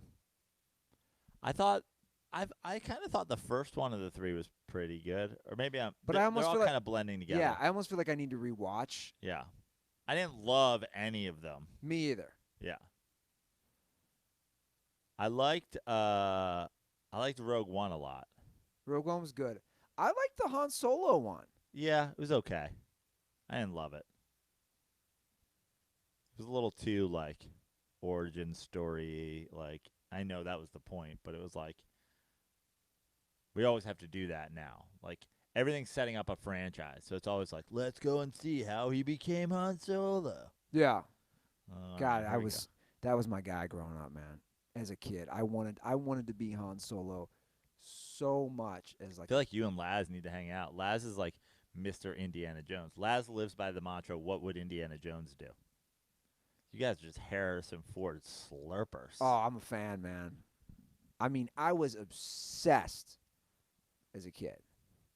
kind of thought the first one of the 3 was pretty good, or maybe But I almost they're all feel like, kind of blending together. yeah, I almost feel like I need to rewatch. Yeah. I didn't love any of them. Me either. Yeah. I liked Rogue One a lot. Rogue One was good. I liked the Han Solo one. Yeah, it was okay. I didn't love it. It was a little too like origin story. Like, I know that was the point, but it was like we always have to do that now. Like, everything's setting up a franchise, so it's always like, let's go and see how he became Han Solo. Yeah. God, here we go. that was my guy growing up, man. As a kid, I wanted to be Han Solo so much. As I like, feel like you and Laz need to hang out. Laz is like Mr. Indiana Jones. Laz lives by the mantra, what would Indiana Jones do? You guys are just Harrison Ford slurpers. oh, I'm a fan, man. I mean, I was obsessed as a kid.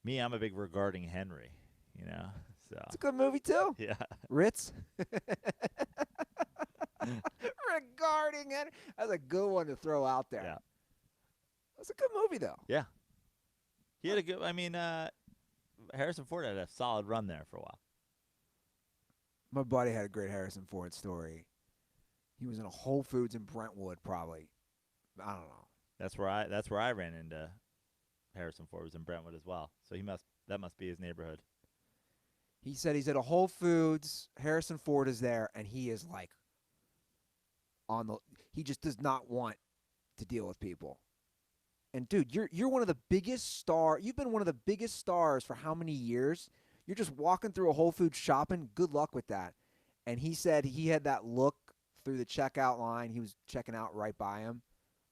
Me, I'm a big regarding Henry, So It's a good movie too. yeah. Ritz. Regarding it, that's a good one to throw out there. Yeah. That's a good movie though. Yeah. He had a good Harrison Ford had a solid run there for a while. My buddy had a great Harrison Ford story. He was in a Whole Foods in Brentwood, probably. I don't know. That's where I ran into Harrison Ford, was in Brentwood as well. So that must be his neighborhood. He said he's at a Whole Foods. Harrison Ford is there, and he is like he just does not want to deal with people. And dude, you're one of the biggest stars. You've been one of the biggest stars for how many years? You're just walking through a Whole Foods shopping. Good luck with that. And he said he had that look through the checkout line. He was checking out right by him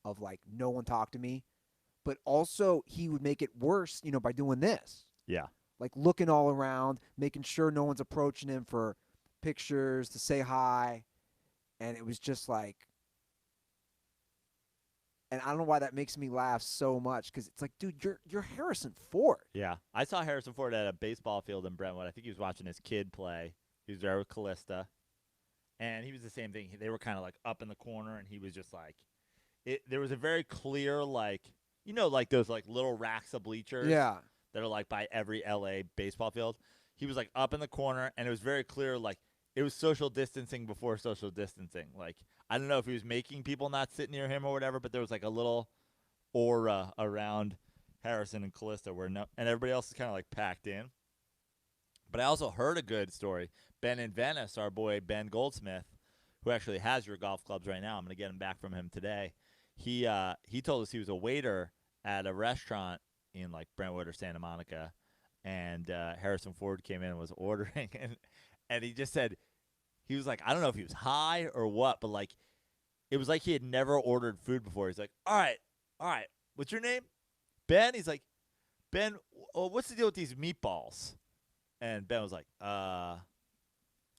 of like, no one talked to me. But also he would make it worse, by doing this. Yeah. Like looking all around, making sure no one's approaching him for pictures, to say hi. And it was just like, and I don't know why that makes me laugh so much, because it's like, dude, you're Harrison Ford. Yeah. I saw Harrison Ford at a baseball field in Brentwood. I think he was watching his kid play. He was there with Callista. And he was the same thing. They were kind of like up in the corner, and he was just like, there was a very clear, like, like those like little racks of bleachers. Yeah. That are like by every LA baseball field. He was like up in the corner, and it was very clear, like, it was social distancing before social distancing. Like, I don't know if he was making people not sit near him or whatever, but there was like a little aura around Harrison and Callista and everybody else is kind of like packed in. But I also heard a good story. Ben in Venice, our boy Ben Goldsmith, who actually has your golf clubs right now. I'm going to get him back from him today. He told us he was a waiter at a restaurant in like Brentwood or Santa Monica, and Harrison Ford came in and was ordering, and he just said, he was like, I don't know if he was high or what, but like, it was like he had never ordered food before. He's like, all right, what's your name? Ben? He's like, Ben, what's the deal with these meatballs? And Ben was like,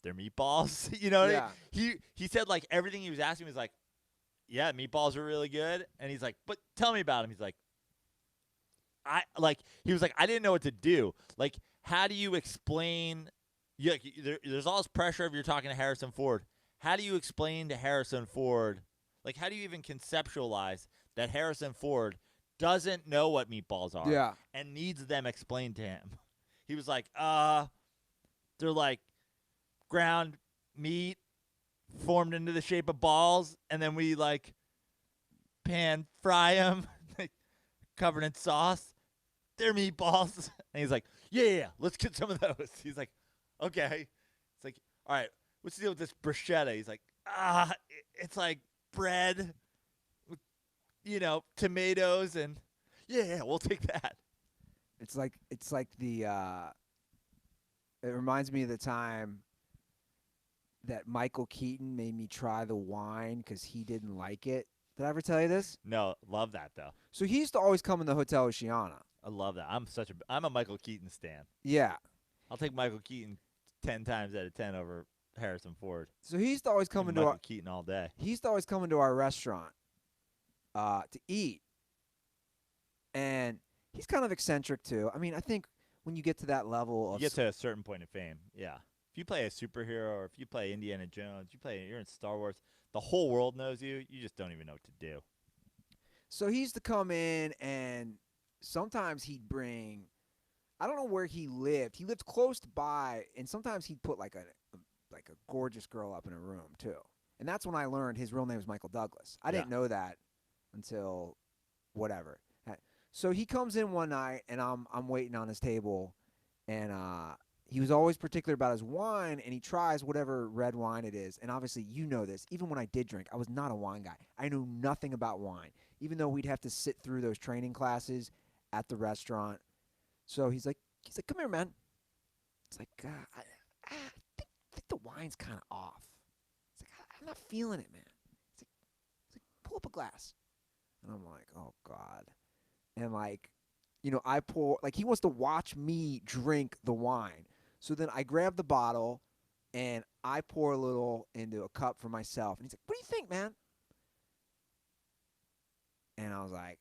they're meatballs? You know what I mean? He said like everything he was asking was like, yeah, meatballs are really good. And he's like, but tell me about them. He's like, he was like, I didn't know what to do. Like, how do you explain? There's all this pressure if you're talking to Harrison Ford. How do you explain to Harrison Ford? Like, how do you even conceptualize that Harrison Ford doesn't know what meatballs are? Yeah. And needs them explained to him. He was like, they're like ground meat formed into the shape of balls, and then we like pan fry them, covered in sauce. They're meatballs. And he's like, yeah, let's get some of those. He's like, okay. It's like, all right, what's the deal with this bruschetta? He's like, it's like bread with, tomatoes, and yeah, we'll take that. It's like the it reminds me of the time that Michael Keaton made me try the wine because he didn't like it. Did I ever tell you this? No, love that though. So he used to always come in the Hotel Oceana. I love that. I'm a Michael Keaton stan. Yeah. I'll take Michael Keaton 10 times out of 10 over Harrison Ford. So he used to always come Give me into Michael our Keaton all day. he used to always come into our restaurant to eat, and he's kind of eccentric too. I mean, I think when you get to that level You of get to a certain point of fame, yeah. If you play a superhero or if you play Indiana Jones, you're in Star Wars, the whole world knows you. You just don't even know what to do. so he used to come in, and sometimes he'd bring. I don't know where he lived. He lived close by, and sometimes he'd put like a gorgeous girl up in a room too. And that's when I learned his real name was Michael Douglas. I didn't know that until whatever. So he comes in one night, and I'm waiting on his table, and he was always particular about his wine, and he tries whatever red wine it is. And obviously, you know this. Even when I did drink, I was not a wine guy. I knew nothing about wine, even though we'd have to sit through those training classes at the restaurant. So he's like, come here, man. It's like, I think the wine's kind of off. It's like, I'm not feeling it, man. It's like, pull up a glass. And I'm like, oh, God. And like, I pour, like he wants to watch me drink the wine. So then I grab the bottle and I pour a little into a cup for myself. And he's like, what do you think, man? And I was like,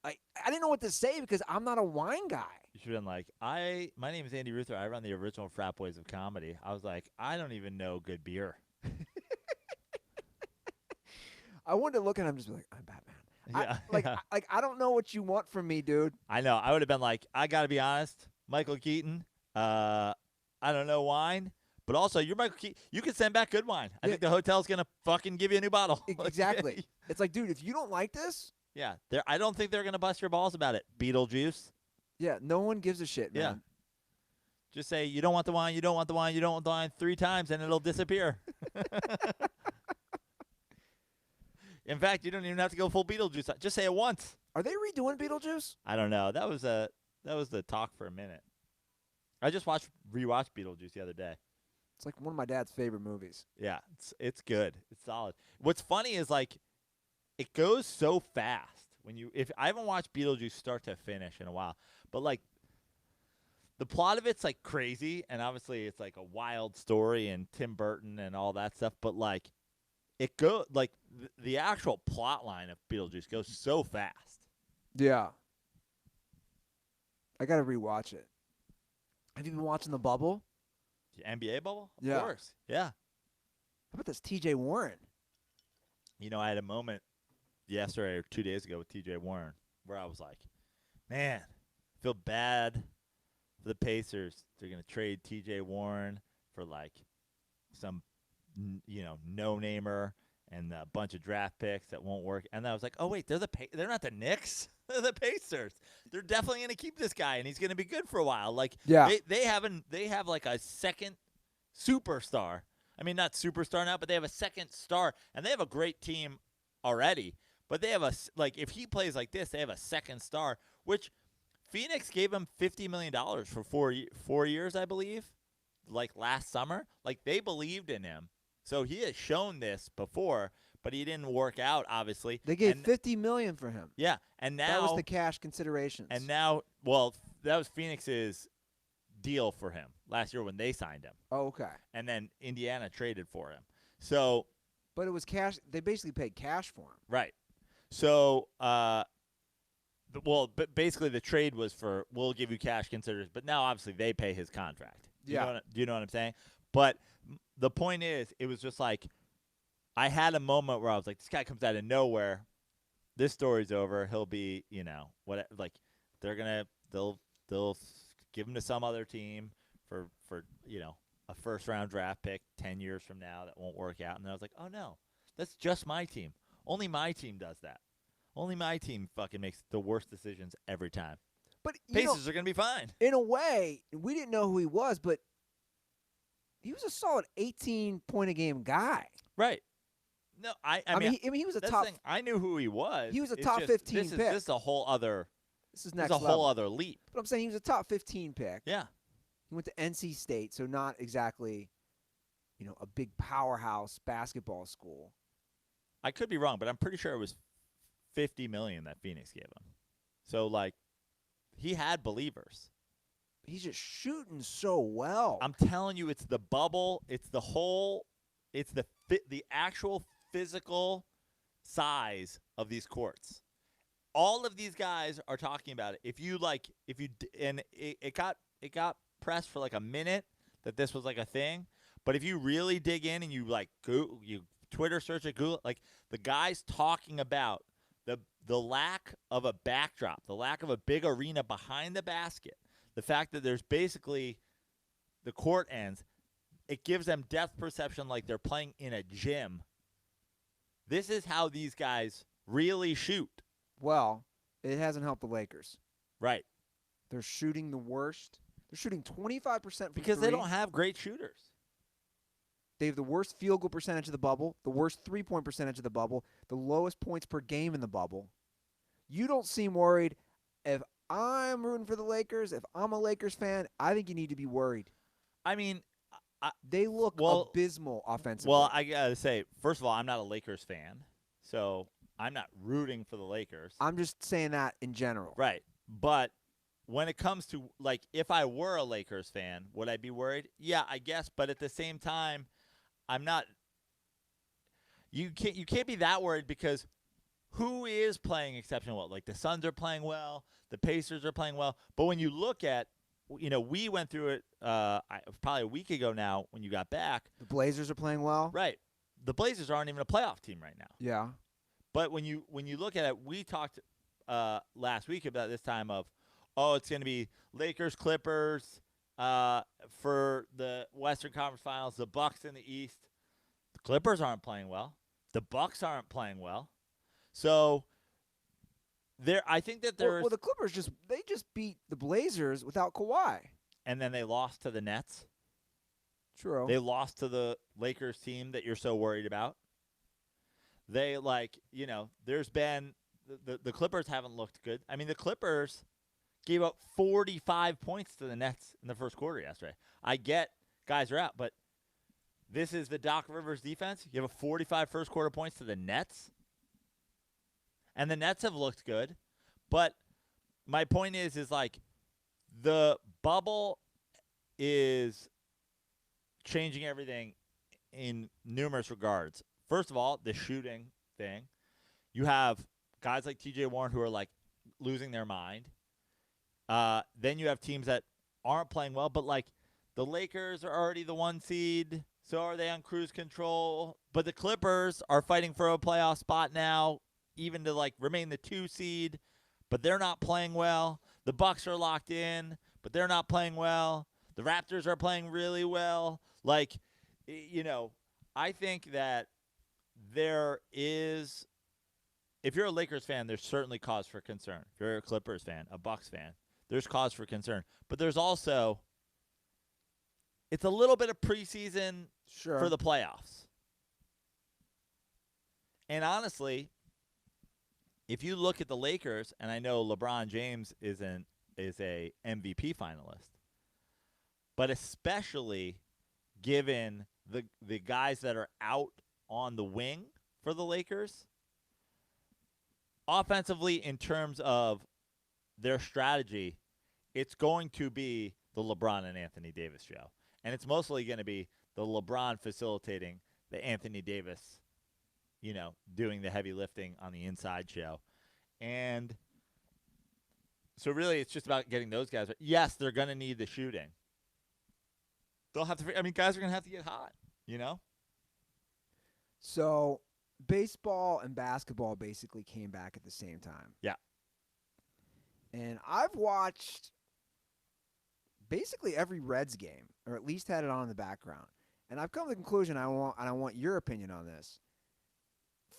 I didn't know what to say because I'm not a wine guy. You should have been like, my name is Andy Ruther. I run the original Frat Boys of Comedy. I was like, I don't even know good beer. I wanted to look at him and just be like, I'm Batman. Yeah. I don't know what you want from me, dude. I know. I would have been like, I got to be honest, Michael Keaton, I don't know wine, but also you're Michael Keaton. You can send back good wine. I think the hotel's going to fucking give you a new bottle. Exactly. It's like, dude, if you don't like this. Yeah. I don't think they're going to bust your balls about it. Beetlejuice. Yeah. No one gives a shit, man. Yeah. Just say, you don't want the wine, you don't want the wine, you don't want the wine 3 times, and it'll disappear. In fact, you don't even have to go full Beetlejuice. Just say it once. Are they redoing Beetlejuice? I don't know. That was the talk for a minute. I just rewatched Beetlejuice the other day. It's like one of my dad's favorite movies. Yeah, it's good. It's solid. What's funny is like it goes so fast if I haven't watched Beetlejuice start to finish in a while, but like the plot of it's like crazy, and obviously it's like a wild story and Tim Burton and all that stuff, but like it goes like the actual plot line of Beetlejuice goes so fast. Yeah. I got to rewatch it. Have you been watching The Bubble? The NBA bubble? Of Yeah. course. Yeah. How about this TJ Warren? I had a moment yesterday or 2 days ago with TJ Warren where I was like, man, I feel bad for the Pacers. They're going to trade TJ Warren for like some no-namer and a bunch of draft picks that won't work. And I was like, oh, wait, they're not the Knicks. They're the Pacers. They're definitely going to keep this guy, and he's going to be good for a while. Like, yeah. they have like a second superstar. I mean, not superstar now, but they have a second star, and they have a great team already. But they have if he plays like this, they have a second star, which Phoenix gave him $50 million for 4 years, I believe, like last summer. Like, they believed in him. So he has shown this before, but he didn't work out, obviously. They gave $50 million for him. Yeah, and now that was the cash considerations. And now, well, that was Phoenix's deal for him last year when they signed him. Oh, okay. And then Indiana traded for him. So, but it was cash. They basically paid cash for him. Right. So, but basically the trade was for we'll give you cash consideration, but now obviously they pay his contract. Do you know what I'm saying? But the point is, it was just like I had a moment where I was like, this guy comes out of nowhere. This story's over. He'll be, they'll give him to some other team for a first round draft pick 10 years from now that won't work out. And then I was like, oh no, that's just my team. Only my team does that. Only my team fucking makes the worst decisions every time. But Pacers are gonna be fine. In a way, we didn't know who he was, but he was a solid 18-point-a-game guy. Right. No, I mean, he was a top. I knew who he was. He was a top 15 pick. This is a whole other. This is next level. Whole other leap. But I'm saying he was a top 15 pick. Yeah. He went to NC State, so not exactly, a big powerhouse basketball school. I could be wrong, but I'm pretty sure it was $50 million that Phoenix gave him. So like he had believers. He's just shooting so well. I'm telling you, it's the bubble. It's the actual physical size of these courts. All of these guys are talking about it. It got pressed for like a minute that this was like a thing, but if you really dig in and you like you Twitter search it, Google, like the guys talking about the lack of a backdrop, the lack of a big arena behind the basket, the fact that there's basically the court ends, it gives them depth perception like they're playing in a gym. This is how these guys really shoot. Well, it hasn't helped the Lakers. Right. They're shooting the worst. They're shooting 25% from because three. they don't have great shooters. They have the worst field goal percentage of the bubble, the worst three-point percentage of the bubble, the lowest points per game in the bubble. You don't seem worried. If I'm rooting for the Lakers, if I'm a Lakers fan, I think you need to be worried. I mean, they look abysmal offensively. Well, I got to say, first of all, I'm not a Lakers fan, so I'm not rooting for the Lakers. I'm just saying that in general. Right. But when it comes to, like, if I were a Lakers fan, would I be worried? Yeah, I guess. But at the same time, I'm not. You can't be that worried because who is playing exceptionally well? Like, the Suns are playing well. The Pacers are playing well. But when you look at, we went through it probably a week ago now when you got back. The Blazers are playing well. Right. The Blazers aren't even a playoff team right now. Yeah. But when you look at it, we talked last week about this time of, it's going to be Lakers, Clippers for the Western Conference Finals, the Bucks in the East. The Clippers aren't playing well. The Bucks aren't playing well. So I think that there's well, the Clippers just beat the Blazers without Kawhi. And then they lost to the Nets. True. They lost to the Lakers team that you're so worried about. They there's been the Clippers haven't looked good. I mean, the Clippers gave up 45 points to the Nets in the first quarter yesterday. I get guys are out, but this is the Doc Rivers defense. You have a 45 first quarter points to the Nets. And the Nets have looked good. But my point is like the bubble is changing everything in numerous regards. First of all, the shooting thing. You have guys like TJ Warren who are like losing their mind. Then you have teams that aren't playing well, but like the Lakers are already the 1 seed, so are they on cruise control? But the Clippers are fighting for a playoff spot now, even to like remain the 2 seed, but they're not playing well. The Bucks are locked in, but they're not playing well. The Raptors are playing really well. Like, I think that there is, if you're a Lakers fan, there's certainly cause for concern. If you're a Clippers fan, a Bucks fan, there's cause for concern. But there's also, it's a little bit of preseason for the playoffs. And honestly, if you look at the Lakers, and I know LeBron James is a MVP finalist, but especially given the guys that are out on the wing for the Lakers, offensively in terms of their strategy, it's going to be the LeBron and Anthony Davis show. And it's mostly going to be the LeBron facilitating the Anthony Davis, doing the heavy lifting on the inside show. And so really it's just about getting those guys. Yes, they're going to need the shooting. They'll have to, guys are going to have to get hot, So baseball and basketball basically came back at the same time. Yeah. And I've watched basically every Reds game, or at least had it on in the background. And I've come to the conclusion, I want your opinion on this.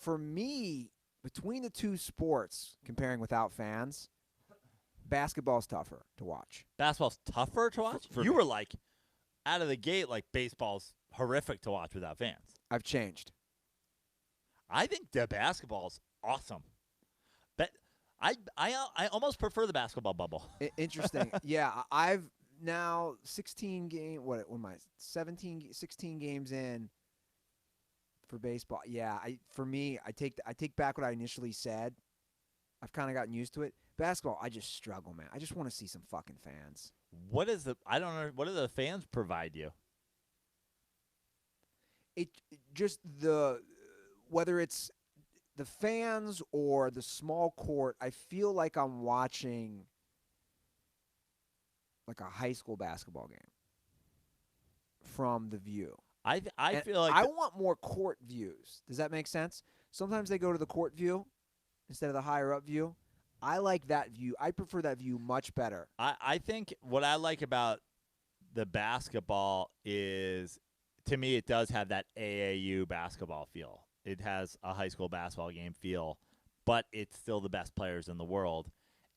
For me, between the two sports, comparing without fans, basketball's tougher to watch. Basketball's tougher to watch? You were like, out of the gate, like baseball's horrific to watch without fans. I've changed. I think the basketball's awesome. But I almost prefer the basketball bubble. Interesting. Yeah, I've now 16 games in for baseball. Yeah, I take back what I initially said. I've kind of gotten used to it. Basketball, I just struggle, man. I just want to see some fucking fans. I don't know. What do the fans provide you? It just whether it's the fans or the small court, I feel like I'm watching like a high school basketball game from the view. I And feel like I want more court views. Does that make sense? Sometimes they go to the court view instead of the higher up view. I like that view. I prefer that view much better. I think what I like about the basketball is, to me, it does have that AAU basketball feel. It has a high school basketball game feel, but it's still the best players in the world.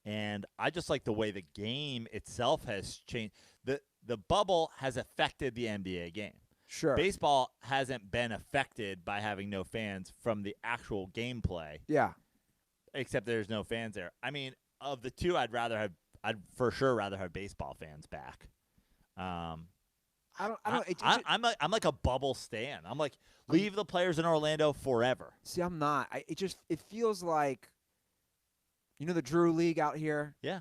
And I just like the way the game itself has changed. The bubble has affected the NBA game. Sure. Baseball hasn't been affected by having no fans from the actual gameplay. Yeah. Except there's no fans there. I mean, of the two, I'd for sure rather have baseball fans back. I'm like a bubble stan. I'm like, leave the players in Orlando forever. See, I'm not. It feels like, the Drew League out here. Yeah.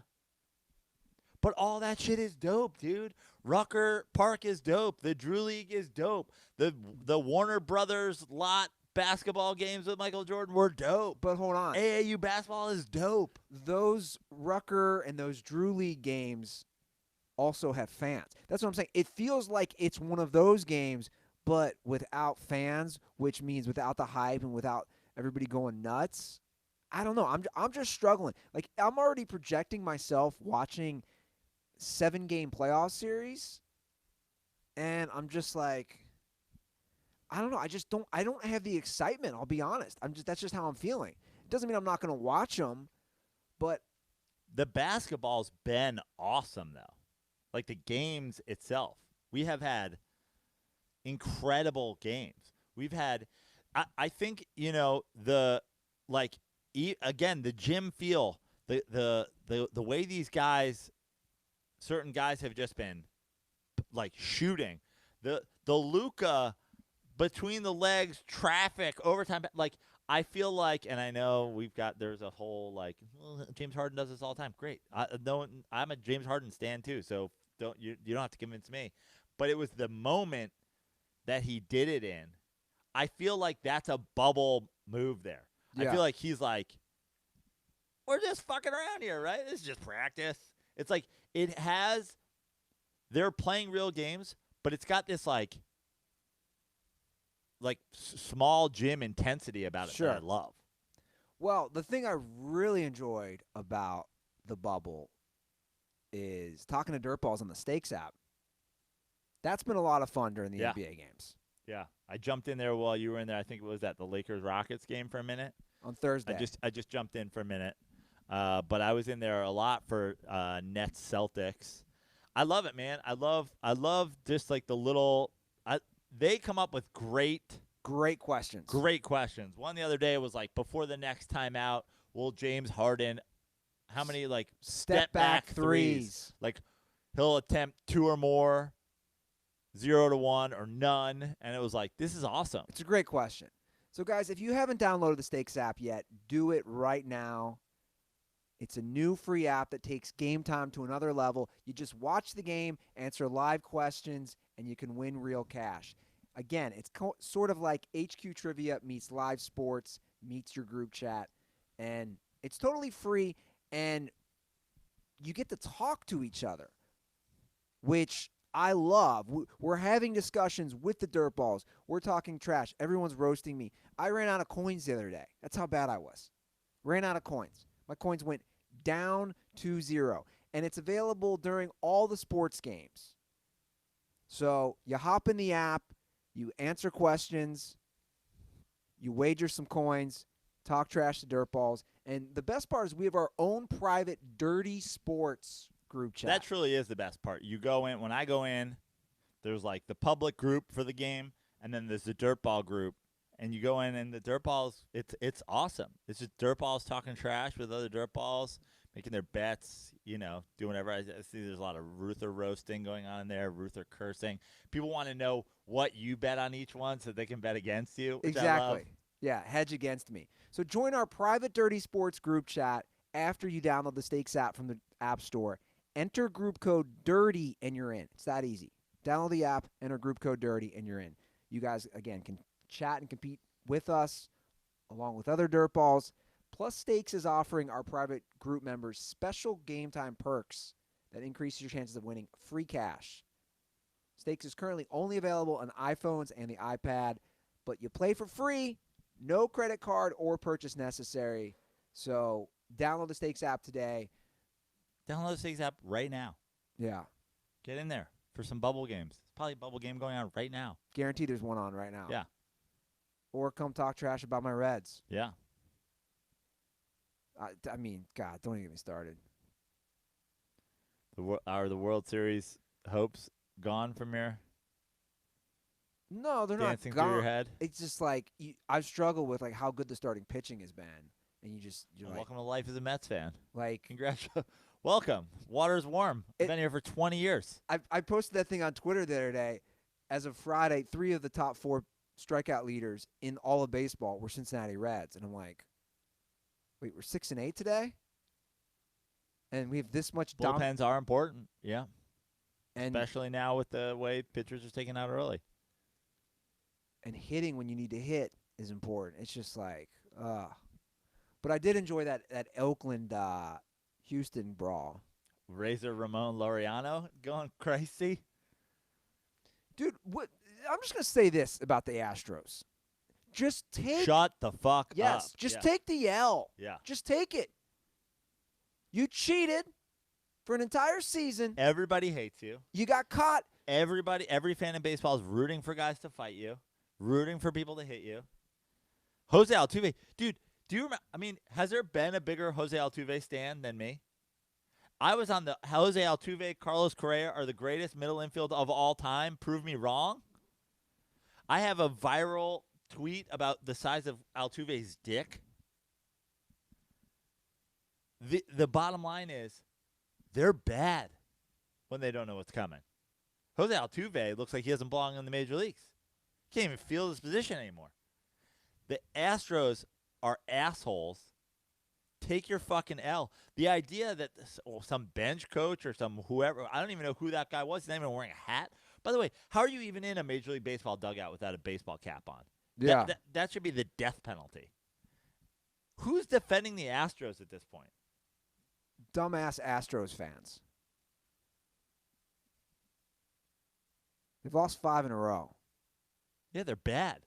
But all that shit is dope, dude. Rucker Park is dope. The Drew League is dope. The Warner Brothers lot basketball games with Michael Jordan were dope. But hold on. AAU basketball is dope. Those Rucker and those Drew League games also have fans. That's what I'm saying. It feels like it's one of those games, but without fans, which means without the hype and without everybody going nuts. I don't know. I'm just struggling. Like, I'm already projecting myself watching 7-game playoff series, and I'm just like, I don't know. I don't have the excitement. I'll be honest. That's just how I'm feeling. It doesn't mean I'm not going to watch them, but the basketball's been awesome though. Like the games itself, we have had incredible games. We've had, I think again, the gym feel, the way these guys, certain guys have just been like shooting the Luka between the legs, traffic, overtime. Like, I feel like, and I know there's a whole like, well, James Harden does this all the time. Great. I'm a James Harden stan too, so you don't have to convince me. But it was the moment that he did it in. I feel like that's a bubble move there. Yeah. I feel like he's like, we're just fucking around here, right? This is just practice. It's like they're playing real games, but it's got this like small gym intensity about it that I love. Well, the thing I really enjoyed about the bubble is talking to Dirtballs on the Stakes app. That's been a lot of fun during the NBA games. Yeah. I jumped in there while you were in there. I think it was at the Lakers-Rockets game for a minute. On Thursday. I just jumped in for a minute. But I was in there a lot for Nets-Celtics. I love it, man. I love just like the little they come up with great questions. Great questions. One the other day was like, before the next timeout, will James Harden, how many like step back threes? Like, he'll attempt 2 or more, 0 to 1 or none. And it was like, this is awesome. It's a great question. So, guys, if you haven't downloaded the Stakes app yet, do it right now. It's a new free app that takes game time to another level. You just watch the game, answer live questions, and you can win real cash. Again, it's sort of like HQ Trivia meets live sports, meets your group chat, and it's totally free, and you get to talk to each other, which I love. We're having discussions with the Dirtballs. We're talking trash. Everyone's roasting me. I ran out of coins the other day. That's how bad I was. Ran out of coins. My coins went down to 0, and it's available during all the sports games. So you hop in the app, you answer questions, you wager some coins, talk trash to Dirtballs, and the best part is we have our own private Dirty Sports group chat. That truly is the best part. You go in, when I go in, there's like the public group for the game, and then there's the Dirtball group. And you go in, and the Dirtballs, it's awesome. It's just Dirtballs talking trash with other Dirtballs, making their bets, doing whatever. I see there's a lot of Ruther roasting going on in there, Ruther cursing. People want to know what you bet on each one so they can bet against you. Which Exactly. I love. Yeah, hedge against me. So join our private Dirty Sports group chat after you download the Stakes app from the App Store. Enter group code DIRTY and you're in. It's that easy. Download the app, enter group code DIRTY, and you're in. You guys, again, can chat and compete with us along with other dirtballs. Plus, Stakes is offering our private group members special game time perks that increase your chances of winning free cash. Stakes is currently only available on iPhones and the iPad, but you play for free, no credit card or purchase necessary. So download the Stakes app today. Download the Stakes app right now. Yeah. Get in there for some bubble games. There's probably a bubble game going on right now. Guaranteed there's one on right now. Yeah. Or come talk trash about my Reds. Yeah. I mean, God, don't even get me started. Are the World Series hopes gone from your No, they're dancing not gone. through your head? It's just like I've struggled with like how good the starting pitching has been, and you're like, Welcome to life as a Mets fan. like Congratulations. Welcome. Water's warm. I've been here for 20 years. I posted that thing on Twitter the other day. As of Friday, 3 of the top 4 strikeout leaders in all of baseball were Cincinnati Reds, and I'm like, wait, we're 6-8 today, and we have this much Bullpens are important. Yeah. and Especially now with the way pitchers are taken out early. and hitting when you need to hit is important. It's just like, but I did enjoy that Oakland Houston brawl. Razor Ramon Laureano going crazy. Dude, what? I'm just gonna say this about the Astros: just take Shut the fuck up. yes, just take the L. Yeah. Just take it. You cheated for an entire season. Everybody hates you. You got caught. Every fan in baseball is rooting for guys to fight you, rooting for people to hit you. Jose Altuve, dude, do you remember? I mean, has there been a bigger Jose Altuve stand than me? I was on the Jose Altuve, Carlos Correa are the greatest middle infield of all time. Prove me wrong. I have a viral tweet about the size of Altuve's dick. The bottom line is they're bad when they don't know what's coming. Jose Altuve looks like he doesn't belong in the major leagues. Can't even feel his position anymore. The Astros are assholes. Take your fucking L. The idea that some bench coach or some whoever, I don't even know who that guy was. He's not even wearing a hat. By the way, how are you even in a Major League Baseball dugout without a baseball cap on? Yeah. That should be the death penalty. Who's defending the Astros at this point? Dumbass Astros fans. They've lost 5 in a row. Yeah, they're bad.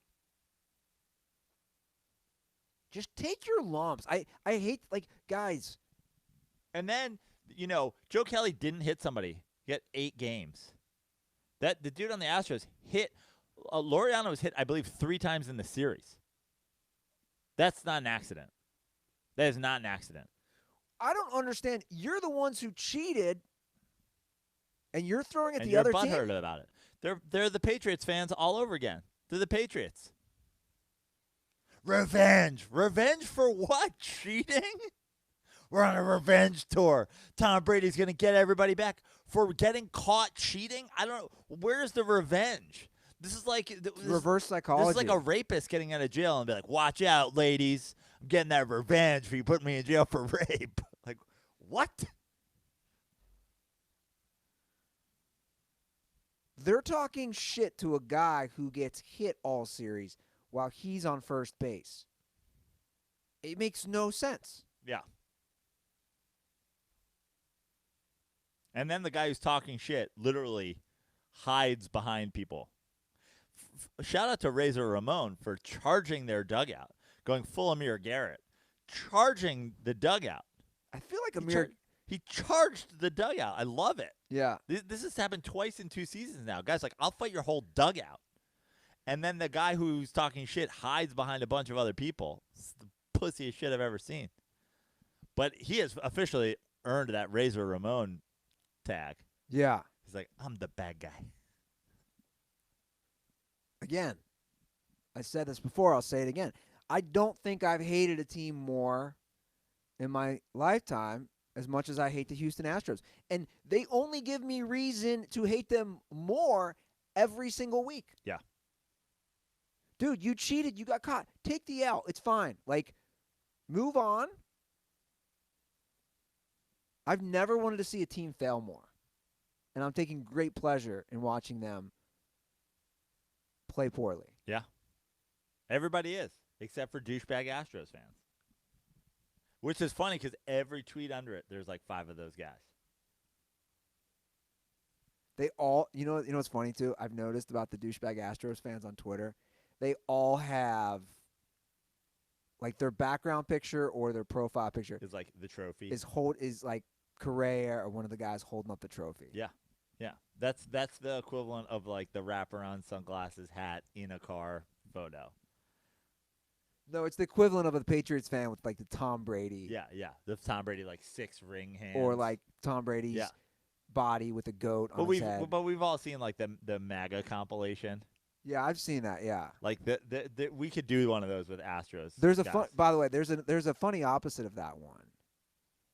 Just take your lumps. I hate, like, guys. And then, Joe Kelly didn't hit somebody. He got 8 games. The dude on the Astros hit Laureano was hit, I believe, 3 times in the series. That's not an accident. That is not an accident. I don't understand. You're the ones who cheated, and you're throwing at And the you're other butthurt team. about it. They're the Patriots fans all over again. They're the Patriots. Revenge. Revenge for what? Cheating? We're on a revenge tour. Tom Brady's going to get everybody back for getting caught cheating? I don't know. Where's the revenge? This is like Reverse psychology. This is like a rapist getting out of jail and be like, watch out, ladies. I'm getting that revenge for you putting me in jail for rape. Like, what? They're talking shit to a guy who gets hit all series while he's on first base. It makes no sense. Yeah. And then the guy who's talking shit literally hides behind people. Shout out to Razor Ramon for charging their dugout, going full Amir Garrett, charging the dugout. I feel like Amir. He charged the dugout. I love it. Yeah. This has happened twice in 2 seasons now. Guys, like, I'll fight your whole dugout. And then the guy who's talking shit hides behind a bunch of other people. It's the pussiest shit I've ever seen. But he has officially earned that Razor Ramon tag. Yeah. He's like, I'm the bad guy. Again, I said this before. I'll say it again. I don't think I've hated a team more in my lifetime as much as I hate the Houston Astros. And they only give me reason to hate them more every single week. Yeah. Dude, you cheated. You got caught. Take the L. It's fine. Like, move on. I've never wanted to see a team fail more. And I'm taking great pleasure in watching them play poorly. Yeah. Everybody is, except for douchebag Astros fans. Which is funny because every tweet under it, there's like 5 of those guys. They all, you know what's funny too? I've noticed about the douchebag Astros fans on Twitter, they all have like their background picture or their profile picture It's like the trophy. is like Correa or one of the guys holding up the trophy. Yeah. Yeah. That's the equivalent of like the wraparound sunglasses hat in a car photo. No, it's the equivalent of a Patriots fan with like the Tom Brady. Yeah, yeah. The Tom Brady like 6 ring hands. Or like Tom Brady's body with a goat on his head. But we've all seen like the MAGA compilation. Yeah, I've seen that. Yeah, like we could do one of those with Astros. There's a by the way, there's a funny opposite of that one.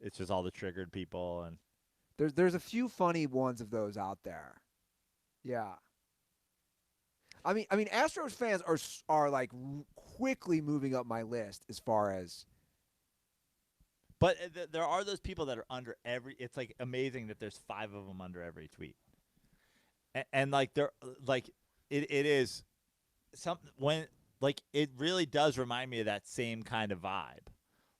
It's just all the triggered people, and there's a few funny ones of those out there. Yeah. I mean, Astros fans are like quickly moving up my list as far as. But there are those people that are under every. It's like amazing that there's 5 of them under every tweet, and like they're like it is some when like it really does remind me of that same kind of vibe.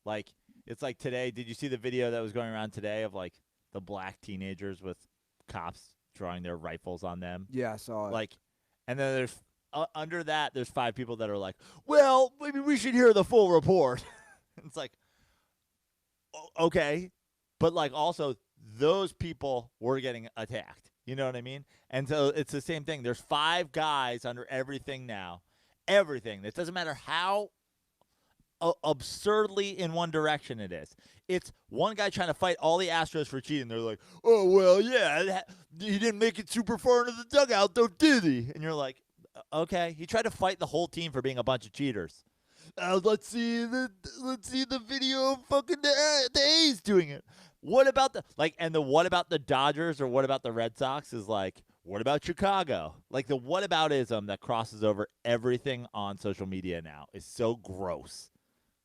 Like it's like today. Did you see the video that was going around today of like the black teenagers with cops drawing their rifles on them? Yeah, I saw it. Like, and then there's under that there's 5 people that are like, well, maybe we should hear the full report. It's like, okay, but like also those people were getting attacked. You know what I mean? And so it's the same thing. There's 5 guys under everything now. Everything. It doesn't matter how absurdly in one direction it is. It's one guy trying to fight all the Astros for cheating. They're like, oh, well, yeah, he didn't make it super far into the dugout, though, did he? And you're like, okay. He tried to fight the whole team for being a bunch of cheaters. Let's see the video of fucking the A's doing it. What about what about the Dodgers or what about the Red Sox is like, what about Chicago? Like the whataboutism that crosses over everything on social media now is so gross.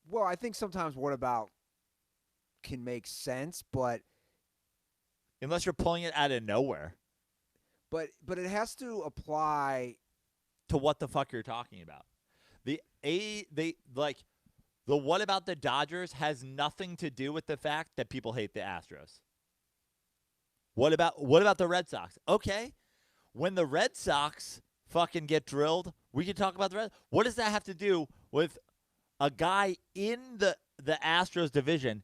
Well, I think sometimes what about can make sense, but unless you're pulling it out of nowhere. But it has to apply to what the fuck you're talking about. The what about the Dodgers has nothing to do with the fact that people hate the Astros. What about the Red Sox? Okay. When the Red Sox fucking get drilled, we can talk about the Red. What does that have to do with a guy in the Astros division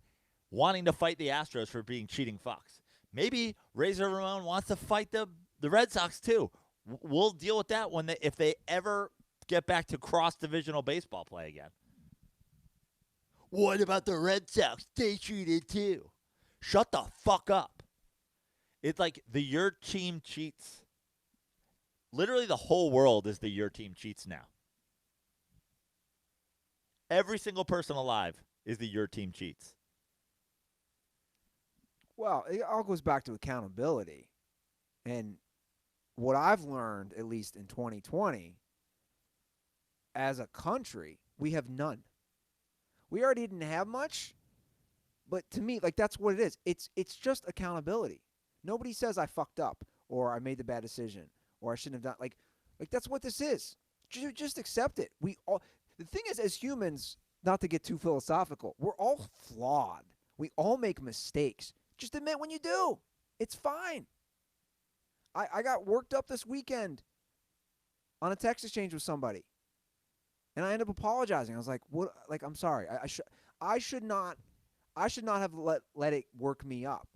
wanting to fight the Astros for being cheating fucks? Maybe Razor Ramon wants to fight the Red Sox too. We'll deal with that if they ever get back to cross-divisional baseball play again. What about the Red Sox? They cheated too. Shut the fuck up. It's like your team cheats. Literally the whole world is your team cheats now. Every single person alive is your team cheats. Well, it all goes back to accountability. And what I've learned, at least in 2020, as a country, we have none. We already didn't have much, but to me, like that's what it is. It's just accountability. Nobody says I fucked up or I made the bad decision or I shouldn't have done like that's what this is. Just accept it. The thing is, as humans, not to get too philosophical, we're all flawed. We all make mistakes. Just admit when you do. It's fine. I got worked up this weekend on a text exchange with somebody. And I ended up apologizing. I was like, "What? Like, I'm sorry. I should not have let it work me up."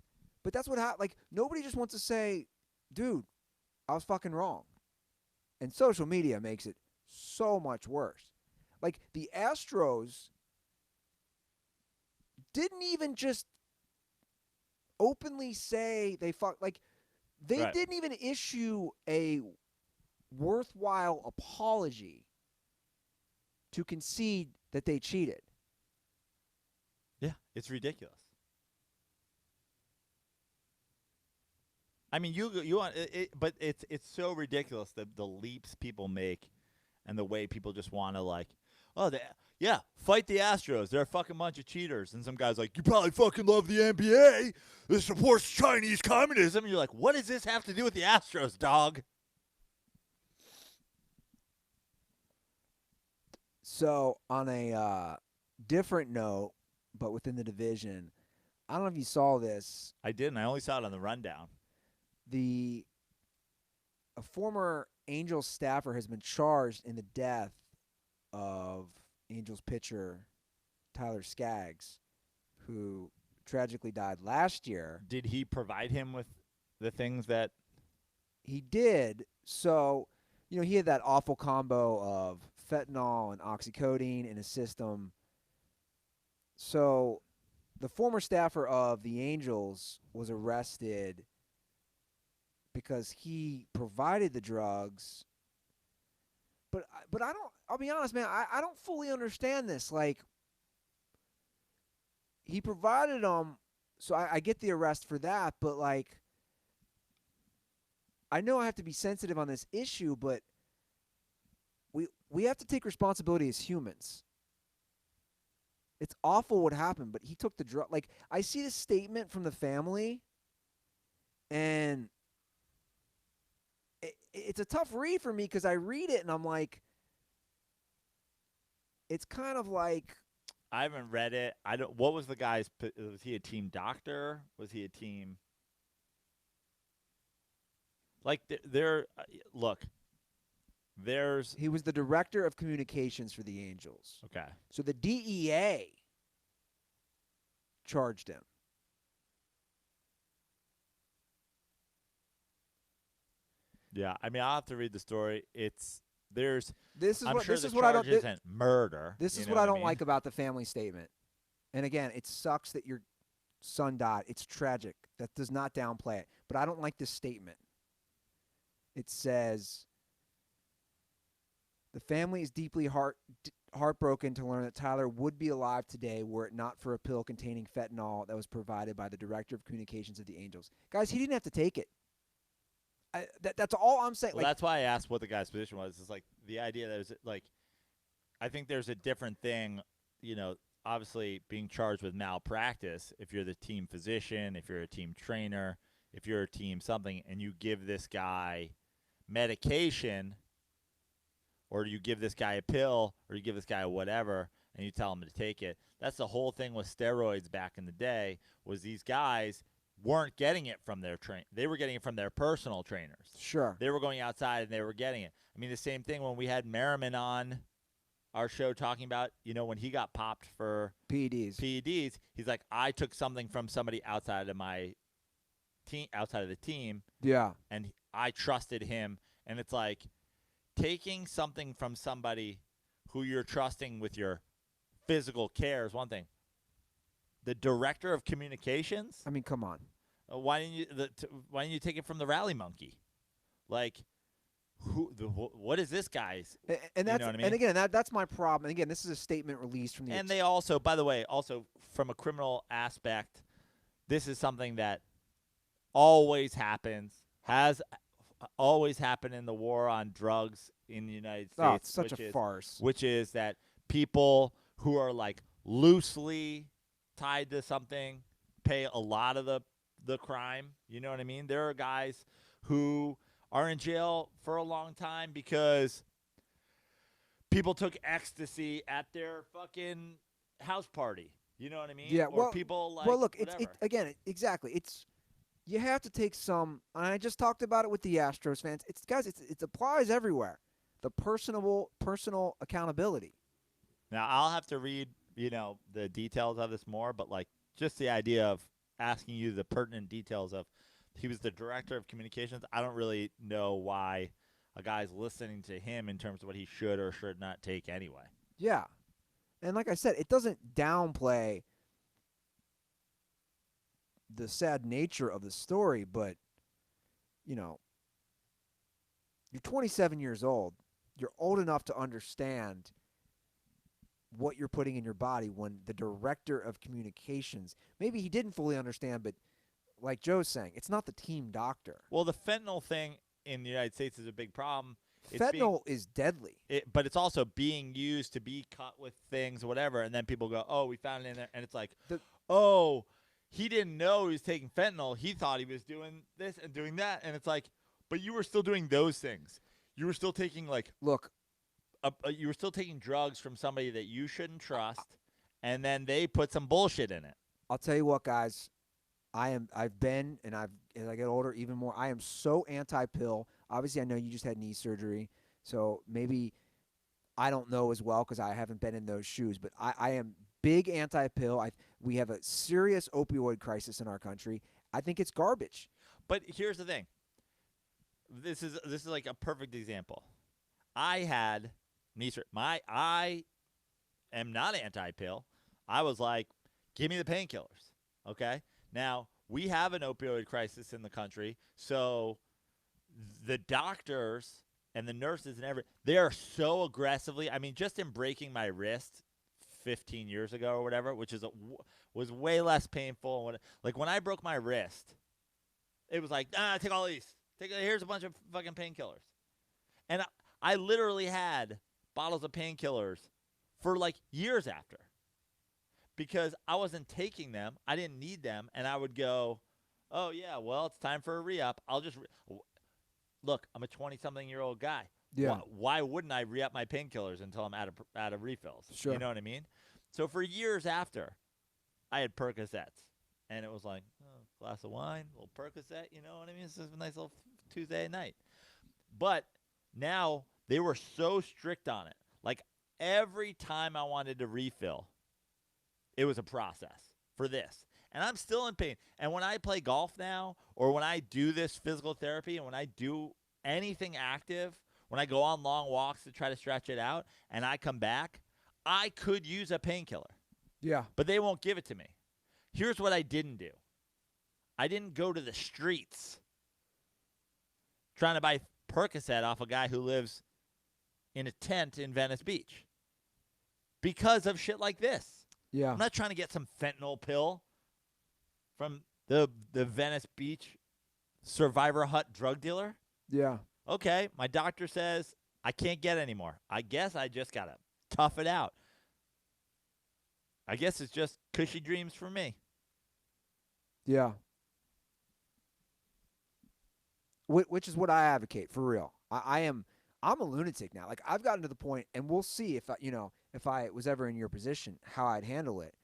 But that's what happened. Like, nobody just wants to say, "Dude, I was fucking wrong." And social media makes it so much worse. Like the Astros didn't even just openly say they fucked. Like they right. didn't even issue a worthwhile apology to concede that they cheated. Yeah, it's ridiculous. I mean, you want it, but it's so ridiculous the leaps people make, and the way people just want to like, oh, yeah, fight the Astros. They're a fucking bunch of cheaters. And some guy's like, you probably fucking love the NBA. This supports Chinese communism. And you're like, what does this have to do with the Astros, dog? So on a different note, but within the division, I don't know if you saw this. I didn't. I only saw it on the rundown. A former Angels staffer has been charged in the death of Angels pitcher Tyler Skaggs, who tragically died last year. Did he provide him with the things that He did. So, he had that awful combo of fentanyl and oxycodone in his system. So, the former staffer of the Angels was arrested because he provided the drugs. But I don't, I'll be honest, man, I don't fully understand this. Like, he provided them, so I get the arrest for that, but, like, I know I have to be sensitive on this issue, but we have to take responsibility as humans. It's awful what happened, but he took the drug. Like, I see this statement from the family, and it's a tough read for me because I read it and I'm like, it's kind of like, I haven't read it. I don't. What was the guy's? Was he a team doctor? Was he a team? Like look, there's. he was the director of communications for the Angels. Okay. So the DEA charged him. Yeah, I mean, I'll have to read the story. This is This I'm is sure this the is what I don't. charge isn't murder. This you is know what I don't mean? like about the family statement. And again, it sucks that your son died. It's tragic. That does not downplay it. But I don't like this statement. It says, the family is deeply heartbroken to learn that Tyler would be alive today were it not for a pill containing fentanyl that was provided by the director of communications of the Angels. Guys, he didn't have to take it. That's all I'm saying. Well, that's why I asked what the guy's position was. It's like the idea that it was like, I think there's a different thing, obviously being charged with malpractice. If you're the team physician, if you're a team trainer, if you're a team something, and you give this guy medication, or you give this guy a pill, or you give this guy whatever, and you tell him to take it. That's the whole thing with steroids back in the day, was these guys weren't getting it from their they were getting it from their personal trainers. Sure. They were going outside and they were getting it. I mean, the same thing when we had Merriman on our show talking about, when he got popped for PEDs, he's like, I took something from somebody outside of my team, outside of the team. Yeah. And I trusted him. And it's like taking something from somebody who you're trusting with your physical care is one thing. The director of communications? I mean, come on. Why didn't you take it from the rally monkey? Like, what is this guy's? And that's you know what I mean? and again that's my problem. And again, this is a statement released from the. And they also, by the way, from a criminal aspect, this is something that always happens, has always happened in the war on drugs in the United States. Oh, it's such a farce. Which is that people who are like loosely tied to something pay a lot of the crime. You know what I mean? There are guys who are in jail for a long time because people took ecstasy at their fucking house party. You know what I mean? Yeah. Or people like. Well, look, whatever. Exactly. You have to take some. And I just talked about it with the Astros fans. It applies everywhere. The personal accountability. Now I'll have to read, the details of this more, but like just the idea of asking you the pertinent details of he was the director of communications. I don't really know why a guy's listening to him in terms of what he should or should not take anyway. Yeah. And like I said, it doesn't downplay the sad nature of the story, but you're 27 years old. You're old enough to understand what you're putting in your body when the director of communications, maybe he didn't fully understand, but like Joe's saying, it's not the team doctor. Well, the fentanyl thing in the United States is a big problem. Fentanyl is deadly. But it's also being used to be cut with things, or whatever, and then people go, "Oh, we found it in there," and it's like, "Oh, he didn't know he was taking fentanyl. He thought he was doing this and doing that," and it's like, "But you were still doing those things. You were still taking you were still taking drugs from somebody that you shouldn't trust, and then they put some bullshit in it." I'll tell you what, guys. I've been, and as I get older, even more. I am so anti-pill. Obviously, I know you just had knee surgery, so maybe I don't know as well because I haven't been in those shoes. But I am big anti-pill. We have a serious opioid crisis in our country. I think it's garbage. But here's the thing. This is like a perfect example. I had knee surgery. I am not anti-pill. I was like, give me the painkillers. Okay? Now, we have an opioid crisis in the country, so the doctors and the nurses and everything, they are so aggressively, I mean, just in breaking my wrist 15 years ago or whatever, which was way less painful. Like, when I broke my wrist, it was like, take all these. Here's a bunch of fucking painkillers. And I literally had bottles of painkillers for, like, years after. Because I wasn't taking them. I didn't need them. And I would go, oh, yeah, well, it's time for a re-up. I'll just look, I'm a 20-something-year-old guy. Yeah. Why wouldn't I re-up my painkillers until I'm out of refills? Sure. You know what I mean? So for years after, I had Percocets. And it was like, oh, glass of wine, a little Percocet, you know what I mean? It's just a nice little Tuesday night. But now they were so strict on it. Like, every time I wanted to refill, it was a process for this. And I'm still in pain. And when I play golf now, or when I do this physical therapy, and when I do anything active, when I go on long walks to try to stretch it out, and I come back, I could use a painkiller. Yeah. But they won't give it to me. Here's what I didn't do. I didn't go to the streets trying to buy Percocet off a guy who lives in a tent in Venice Beach because of shit like this. Yeah. I'm not trying to get some fentanyl pill from the Venice Beach survivor hut drug dealer. Yeah. Okay, my doctor says I can't get any more. I guess I just got to tough it out. I guess it's just cushy dreams for me. Yeah. Which is what I advocate, for real. I'm a lunatic now. Like, I've gotten to the point, and we'll see if I was ever in your position, how I'd handle it,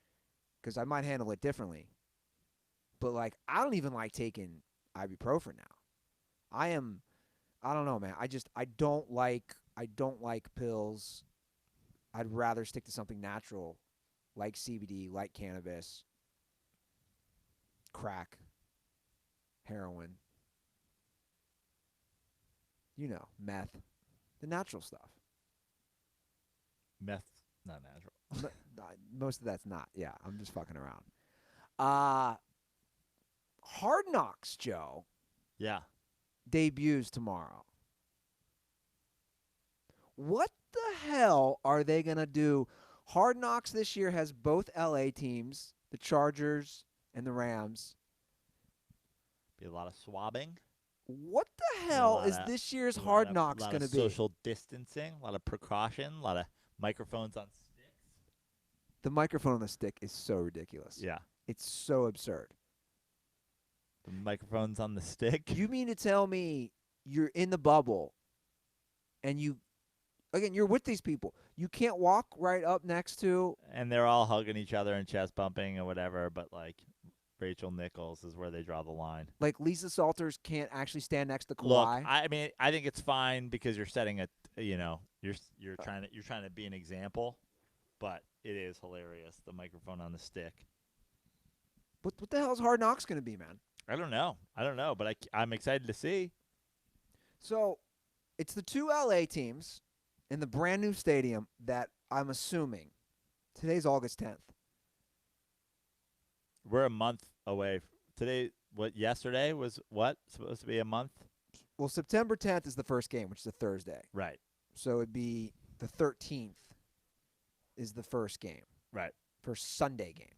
because I might handle it differently. But, like, I don't even like taking ibuprofen now. I don't know, man. I don't like pills. I'd rather stick to something natural, like CBD, like cannabis, crack, heroin, meth, the natural stuff. Meth, not natural. Most of that's not. Yeah, I'm just fucking around. Hard Knocks, Joe, Yeah. debuts tomorrow. What the hell are they going to do? Hard Knocks this year has both LA teams, the Chargers and the Rams. Be a lot of swabbing. What the hell is this year's Hard Knocks going to be? Social distancing, a lot of precaution, a lot of microphones on sticks. The microphone on the stick is so ridiculous. Yeah. It's so absurd. The microphones on the stick. You mean to tell me you're in the bubble and you're with these people. You can't walk right up next to. And they're all hugging each other and chest bumping and whatever, but like Rachel Nichols is where they draw the line. Like Lisa Salters can't actually stand next to Kawhi. Look, I mean, I think it's fine because you're setting you're trying to be an example, but it is hilarious, the microphone on the stick. What the hell is Hard Knocks going to be, man? I don't know, but I'm excited to see. So, it's the two LA teams in the brand new stadium that I'm assuming today's August 10th. We're a month away. Today, yesterday was supposed to be a month? Well, September 10th is the first game, which is a Thursday. Right. So it'd be the 13th is the first game. Right. First Sunday game.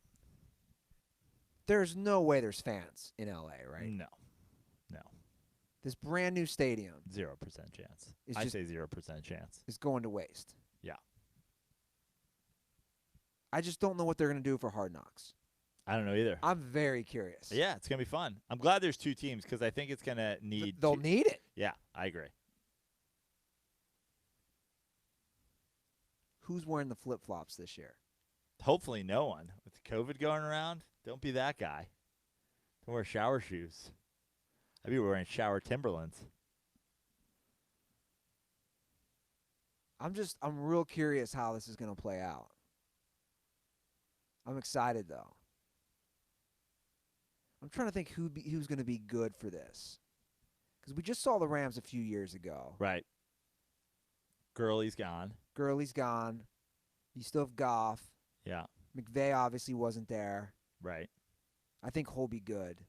There's no way there's fans in LA, right? No. This brand new stadium 0% chance. It's I just- say 0% chance. is going to waste. Yeah. I just don't know what they're going to do for Hard Knocks. I don't know either. I'm very curious. Yeah, it's going to be fun. I'm glad there's 2 teams because I think it's going to need They'll need it. Yeah, I agree. Who's wearing the flip-flops this year? Hopefully no one. With COVID going around, don't be that guy. Don't wear shower shoes. I'd be wearing shower Timberlands. I'm real curious how this is going to play out. I'm excited, though. I'm trying to think who's going to be good for this. Because we just saw the Rams a few years ago. Right. Gurley's gone. Gurley's gone. You still have Goff. Yeah. McVay obviously wasn't there. Right. I think he'll be good.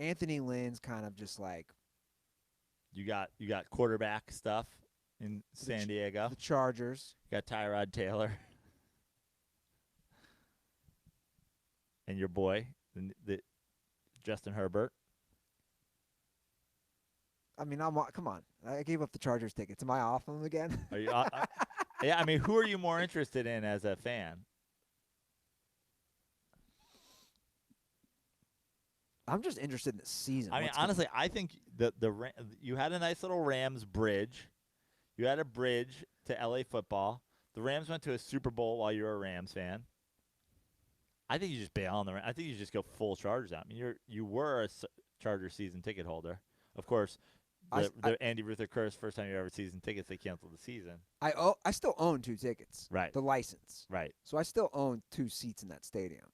Anthony Lynn's kind of just like You got quarterback stuff in San Diego. the Chargers. You got Tyrod Taylor. And your boy, the Justin Herbert. I mean, come on. I gave up the Chargers tickets. Am I off them again? Are you? Yeah, I mean, who are you more interested in as a fan? I'm just interested in the season. I mean, honestly, I think you had a nice little Rams bridge. You had a bridge to LA football. The Rams went to a Super Bowl while you were a Rams fan. I think you just bail on the Rams. I think you just go full Chargers out. I mean, you were a Chargers season ticket holder. Of course, the Andy Ruther curse, first time you ever season tickets, they canceled the season. I still own 2 tickets. Right. The license. Right. So I still own 2 seats in that stadium.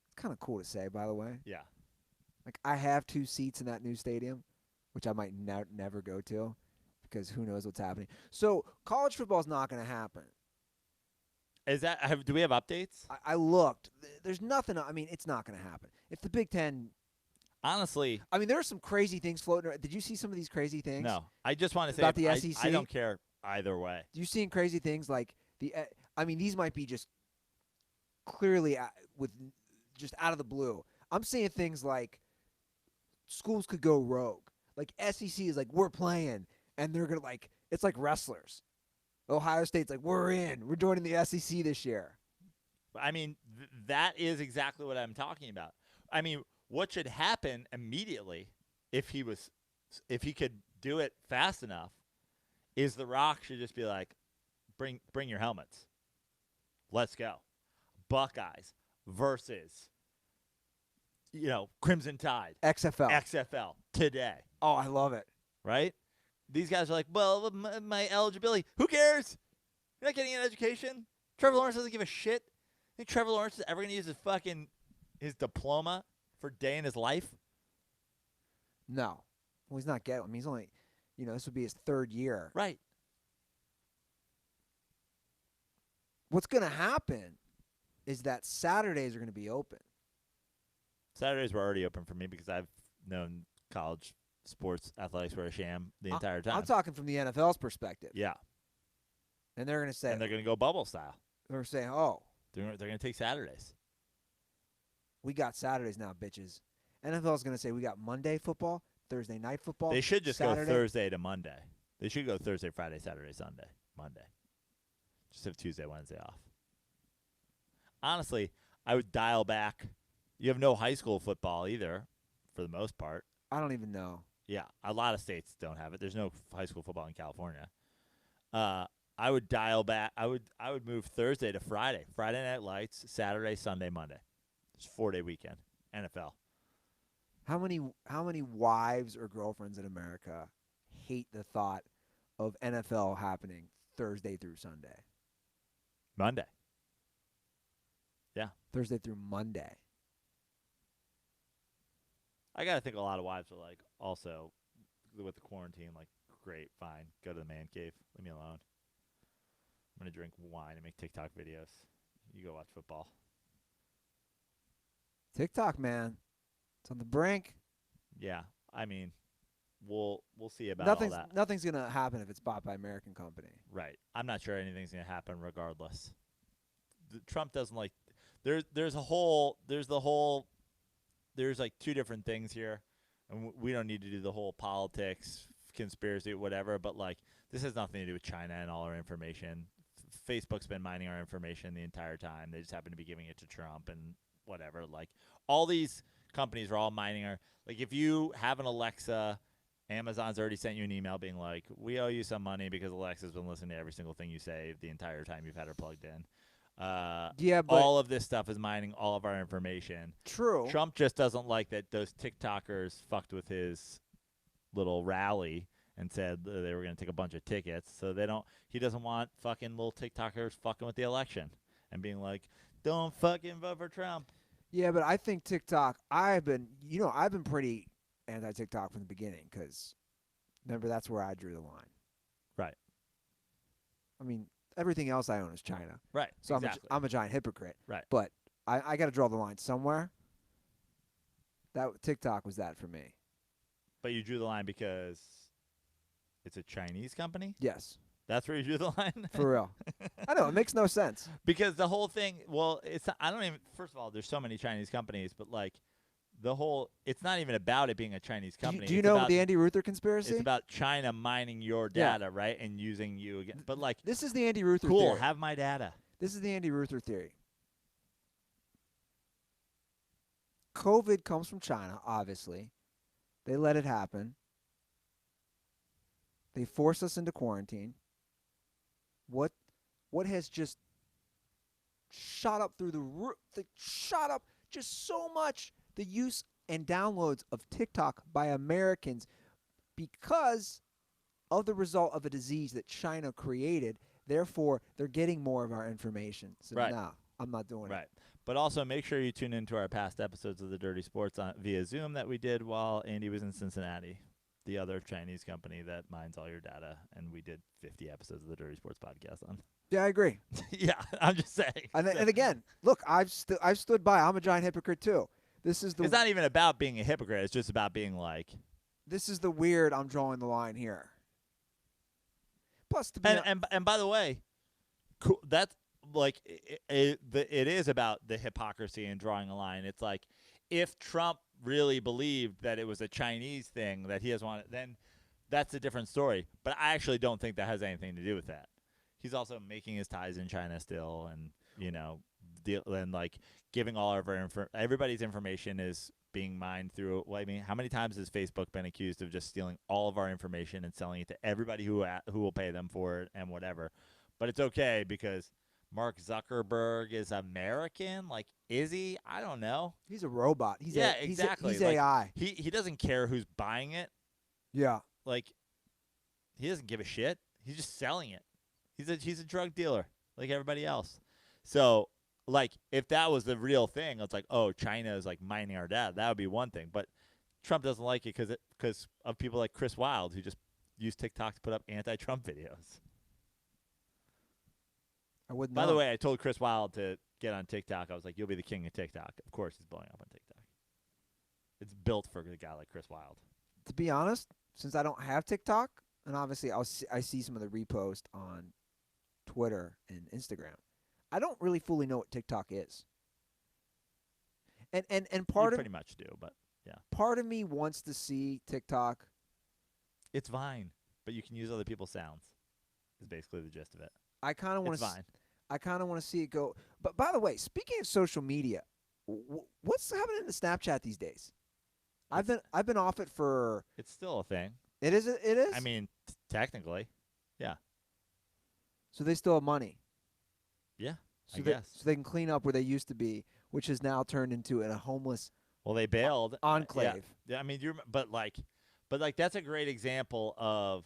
It's kind of cool to say, by the way. Yeah. Like, I have 2 seats in that new stadium, which I might never go to because who knows what's happening. So college football is not going to happen. Do we have updates? I looked. There's nothing. I mean, it's not going to happen. If the Big Ten. Honestly. I mean, there are some crazy things floating around. Did you see some of these crazy things? No. I just want to say about the SEC? I don't care either way. You seeing crazy things like I mean, these might be just clearly with just out of the blue. I'm seeing things like schools could go rogue. Like SEC is like, we're playing, and they're gonna like it's like wrestlers. Ohio State's like, we're joining the SEC this year. I mean, that is exactly what I'm talking about. I mean, what should happen immediately if he could do it fast enough is The Rock should just be like, bring your helmets. Let's go. Buckeyes versus Crimson Tide. XFL today. Oh, I love it. Right? These guys are like, well, my eligibility. Who cares? You're not getting an education. Trevor Lawrence doesn't give a shit. Think Trevor Lawrence is ever going to use his diploma for a day in his life? No. Well, he's not getting. I mean, he's only, this would be his 3rd year. Right. What's going to happen is that Saturdays are going to be open. Saturdays were already open for me because I've known college sports athletics were a sham the entire time. I'm talking from the NFL's perspective. Yeah. And they're going to say. And they're going to go bubble style. They're saying, oh. They're going to take Saturdays. We got Saturdays now, bitches. NFL's going to say we got Monday football, Thursday night football. They should just Saturday. go Thursday to Monday. They should go Thursday, Friday, Saturday, Sunday, Monday. Just have Tuesday, Wednesday off. Honestly, I would dial back. You have no high school football either, for the most part. I don't even know. Yeah, a lot of states don't have it. There's no high school football in California. I would dial back. I would move Thursday to Friday. Friday Night Lights, Saturday, Sunday, Monday. It's a 4-day weekend. NFL. How many wives or girlfriends in America hate the thought of NFL happening Thursday through Sunday? Monday. Yeah. Thursday through Monday. I got to think a lot of wives are like, also, with the quarantine, like, great, fine, go to the man cave. Leave me alone. I'm going to drink wine and make TikTok videos. You go watch football. TikTok, man. It's on the brink. Yeah. I mean, we'll see about all that. Nothing's going to happen if it's bought by an American company. Right. I'm not sure anything's going to happen regardless. Trump doesn't like – there's like 2 different things here. and we don't need to do the whole politics, conspiracy, whatever. But like, this has nothing to do with China and all our information. Facebook's been mining our information the entire time. They just happen to be giving it to Trump and whatever. Like, all these companies are all mining our. Like, if you have an Alexa, Amazon's already sent you an email being like, we owe you some money because Alexa's been listening to every single thing you say the entire time you've had her plugged in. Yeah, but all of this stuff is mining all of our information. true. Trump just doesn't like that those TikTokers fucked with his little rally and said they were going to take a bunch of tickets. So he doesn't want fucking little TikTokers fucking with the election and being like, don't fucking vote for Trump. Yeah, but I think TikTok. I've been pretty anti-TikTok from the beginning because remember that's where I drew the line. Right. I mean, everything else I own is China. Right. So exactly. I'm a giant hypocrite. Right. But I got to draw the line somewhere. That TikTok was that for me. But you drew the line because it's a Chinese company? Yes. That's where you drew the line? For real. I know. It makes no sense. Because the whole thing, well, I don't even, first of all, there's so many Chinese companies, but like it's not even about it being a Chinese company. Do you know the Andy Ruther conspiracy? It's about China mining your data, right, and using you again. But like, this is the Andy Ruther cool, theory. have my data. This is the Andy Ruther theory. COVID comes from China, obviously. They let it happen. They forced us into quarantine. What has just shot up through the roof? Shot up just so much. The use and downloads of TikTok by Americans because of the result of a disease that China created. Therefore, they're getting more of our information. So, Right. no, I'm not doing it. Right. But also make sure you tune into our past episodes of the Dirty Sports via Zoom that we did while Andy was in Cincinnati, the other Chinese company that mines all your data, and we did 50 episodes of the Dirty Sports podcast on. Yeah, I agree. Yeah, I'm just saying. And again, look, I've stood by. I'm a giant hypocrite too. This is It's not even about being a hypocrite. It's just about being like. This is the weird. I'm drawing the line here. Plus, to be and by the way, cool. That's like it is about the hypocrisy and drawing a line. It's like if Trump really believed that it was a Chinese thing that he has wanted, then that's a different story. But I actually don't think that has anything to do with that. He's also making his ties in China still, and and like giving all of everybody's information is being mined through. Well, I mean, how many times has Facebook been accused of just stealing all of our information and selling it to everybody who will pay them for it and whatever? But it's okay because Mark Zuckerberg is American. Like, is he? I don't know. He's a robot. Exactly. He's like, AI. He doesn't care who's buying it. Yeah. Like, he doesn't give a shit. He's just selling it. He's a drug dealer like everybody else. So, like, if that was the real thing, it's like, oh, China is like mining our data. That would be one thing. But Trump doesn't like it because of people like Chris Wilde who just use TikTok to put up anti-Trump videos. I wouldn't. By the way, I told Chris Wilde to get on TikTok. I was like, you'll be the king of TikTok. Of course, he's blowing up on TikTok. It's built for a guy like Chris Wilde. To be honest, since I don't have TikTok, and obviously I see some of the reposts on Twitter and Instagram, I don't really fully know what TikTok is. And part you of pretty much do, but yeah. Part of me wants to see TikTok. It's Vine, but you can use other people's sounds. Is basically the gist of it. I kind of want to. Vine. I kind of want to see it go. But by the way, speaking of social media, what's happening to Snapchat these days? I've been off it for. It's still a thing. It is. It is. I mean, technically, yeah. So they still have money. Yeah, so I guess. So they can clean up where they used to be, which has now turned into a homeless. Well, they bailed enclave. Yeah, I mean, but that's a great example of.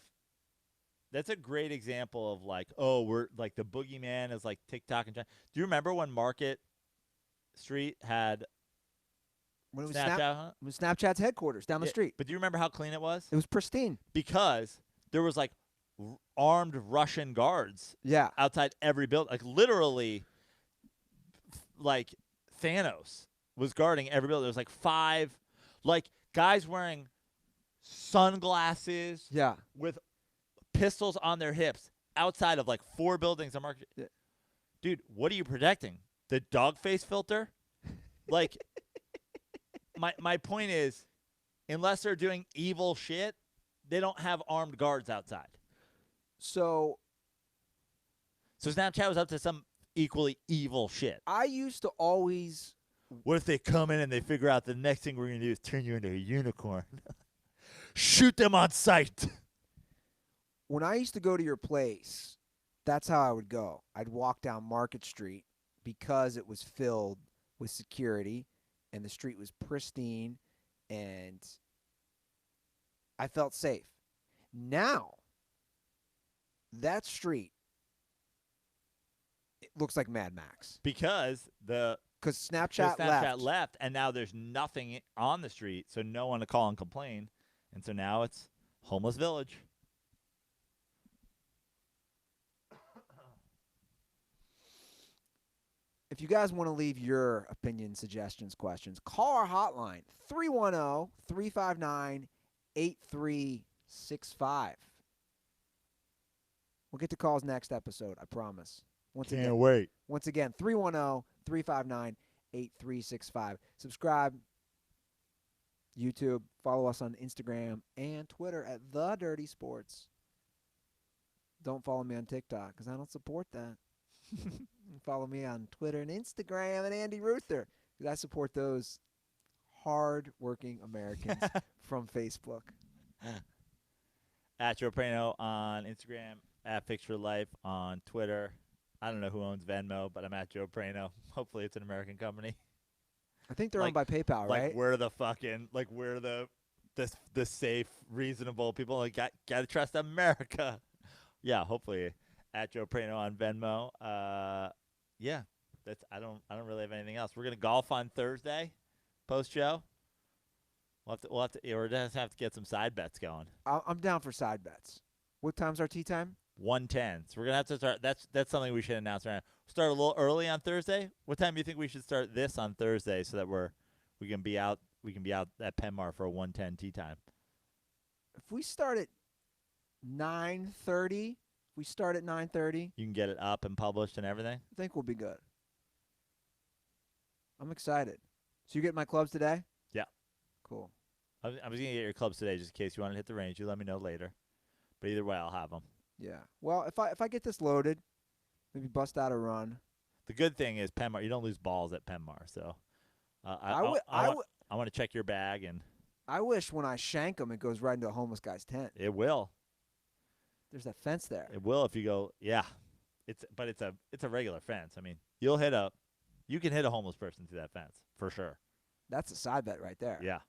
That's a great example of like, oh, we're like the boogeyman is like TikTok and China. Do you remember when Market Street had when it was Snapchat? It was Snapchat's headquarters down the street. But do you remember how clean it was? It was pristine. Because there was like armed Russian guards outside every building. Like literally, like Thanos was guarding every building. There was like 5 like guys wearing sunglasses with pistols on their hips outside of like 4 buildings on Market. Dude, what are you protecting? The dog face filter? Like my point is unless they're doing evil shit, they don't have armed guards outside. So Snapchat was up to some equally evil shit. I used to always. What if they come in and they figure out the next thing we're going to do is turn you into a unicorn? Shoot them on sight. When I used to go to your place, that's how I would go. I'd walk down Market Street because it was filled with security and the street was pristine and I felt safe. Now, that street, it looks like Mad Max. Because Snapchat left, and now there's nothing on the street, so no one to call and complain. And so now it's homeless village. If you guys want to leave your opinions, suggestions, questions, call our hotline, 310-359-8365. We'll get to calls next episode, I promise. Can't wait. Once again, 310-359-8365. Subscribe, YouTube, follow us on Instagram and Twitter at The Dirty Sports. Don't follow me on TikTok because I don't support that. Follow me on Twitter and Instagram and Andy Ruther because I support those hard-working Americans from Facebook. At Joe Prano on Instagram, at Fix for Life on Twitter. I don't know who owns Venmo, but I'm at Joe Prano. Hopefully it's an American company. I think they're owned by PayPal, right? Like we're the safe, reasonable people. Like gotta trust America. Yeah, hopefully at Joe Prano on Venmo. Yeah, that's I don't really have anything else. We're gonna golf on Thursday, post show. We'll have to or just have to get some side bets going. I'm down for side bets. What time's our tee time? 1:10. So we're gonna have to start. That's something we should announce right now. Start a little early on Thursday. What time do you think we should start this on Thursday so that we can be out at Penmar for a 1:10 tee time? If we start at 9:30, You can get it up and published and everything. I think we'll be good. I'm excited. So you get my clubs today? Yeah. Cool. I was gonna get your clubs today just in case you want to hit the range. You let me know later. But either way, I'll have them. Yeah. Well, if I get this loaded, maybe bust out a run. The good thing is Penmar. You don't lose balls at Penmar, so I want to check your bag, and I wish when I shank them, it goes right into a homeless guy's tent. it will. There's that fence there. It will if you go. Yeah, it's a regular fence. I mean, you can hit a homeless person through that fence for sure. That's a side bet right there. Yeah.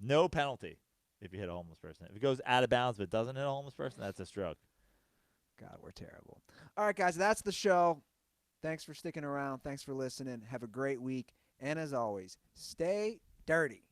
No penalty if you hit a homeless person. If it goes out of bounds but doesn't hit a homeless person, that's a stroke. God, we're terrible. All right, guys, that's the show. Thanks for sticking around. Thanks for listening. Have a great week. And as always, stay dirty.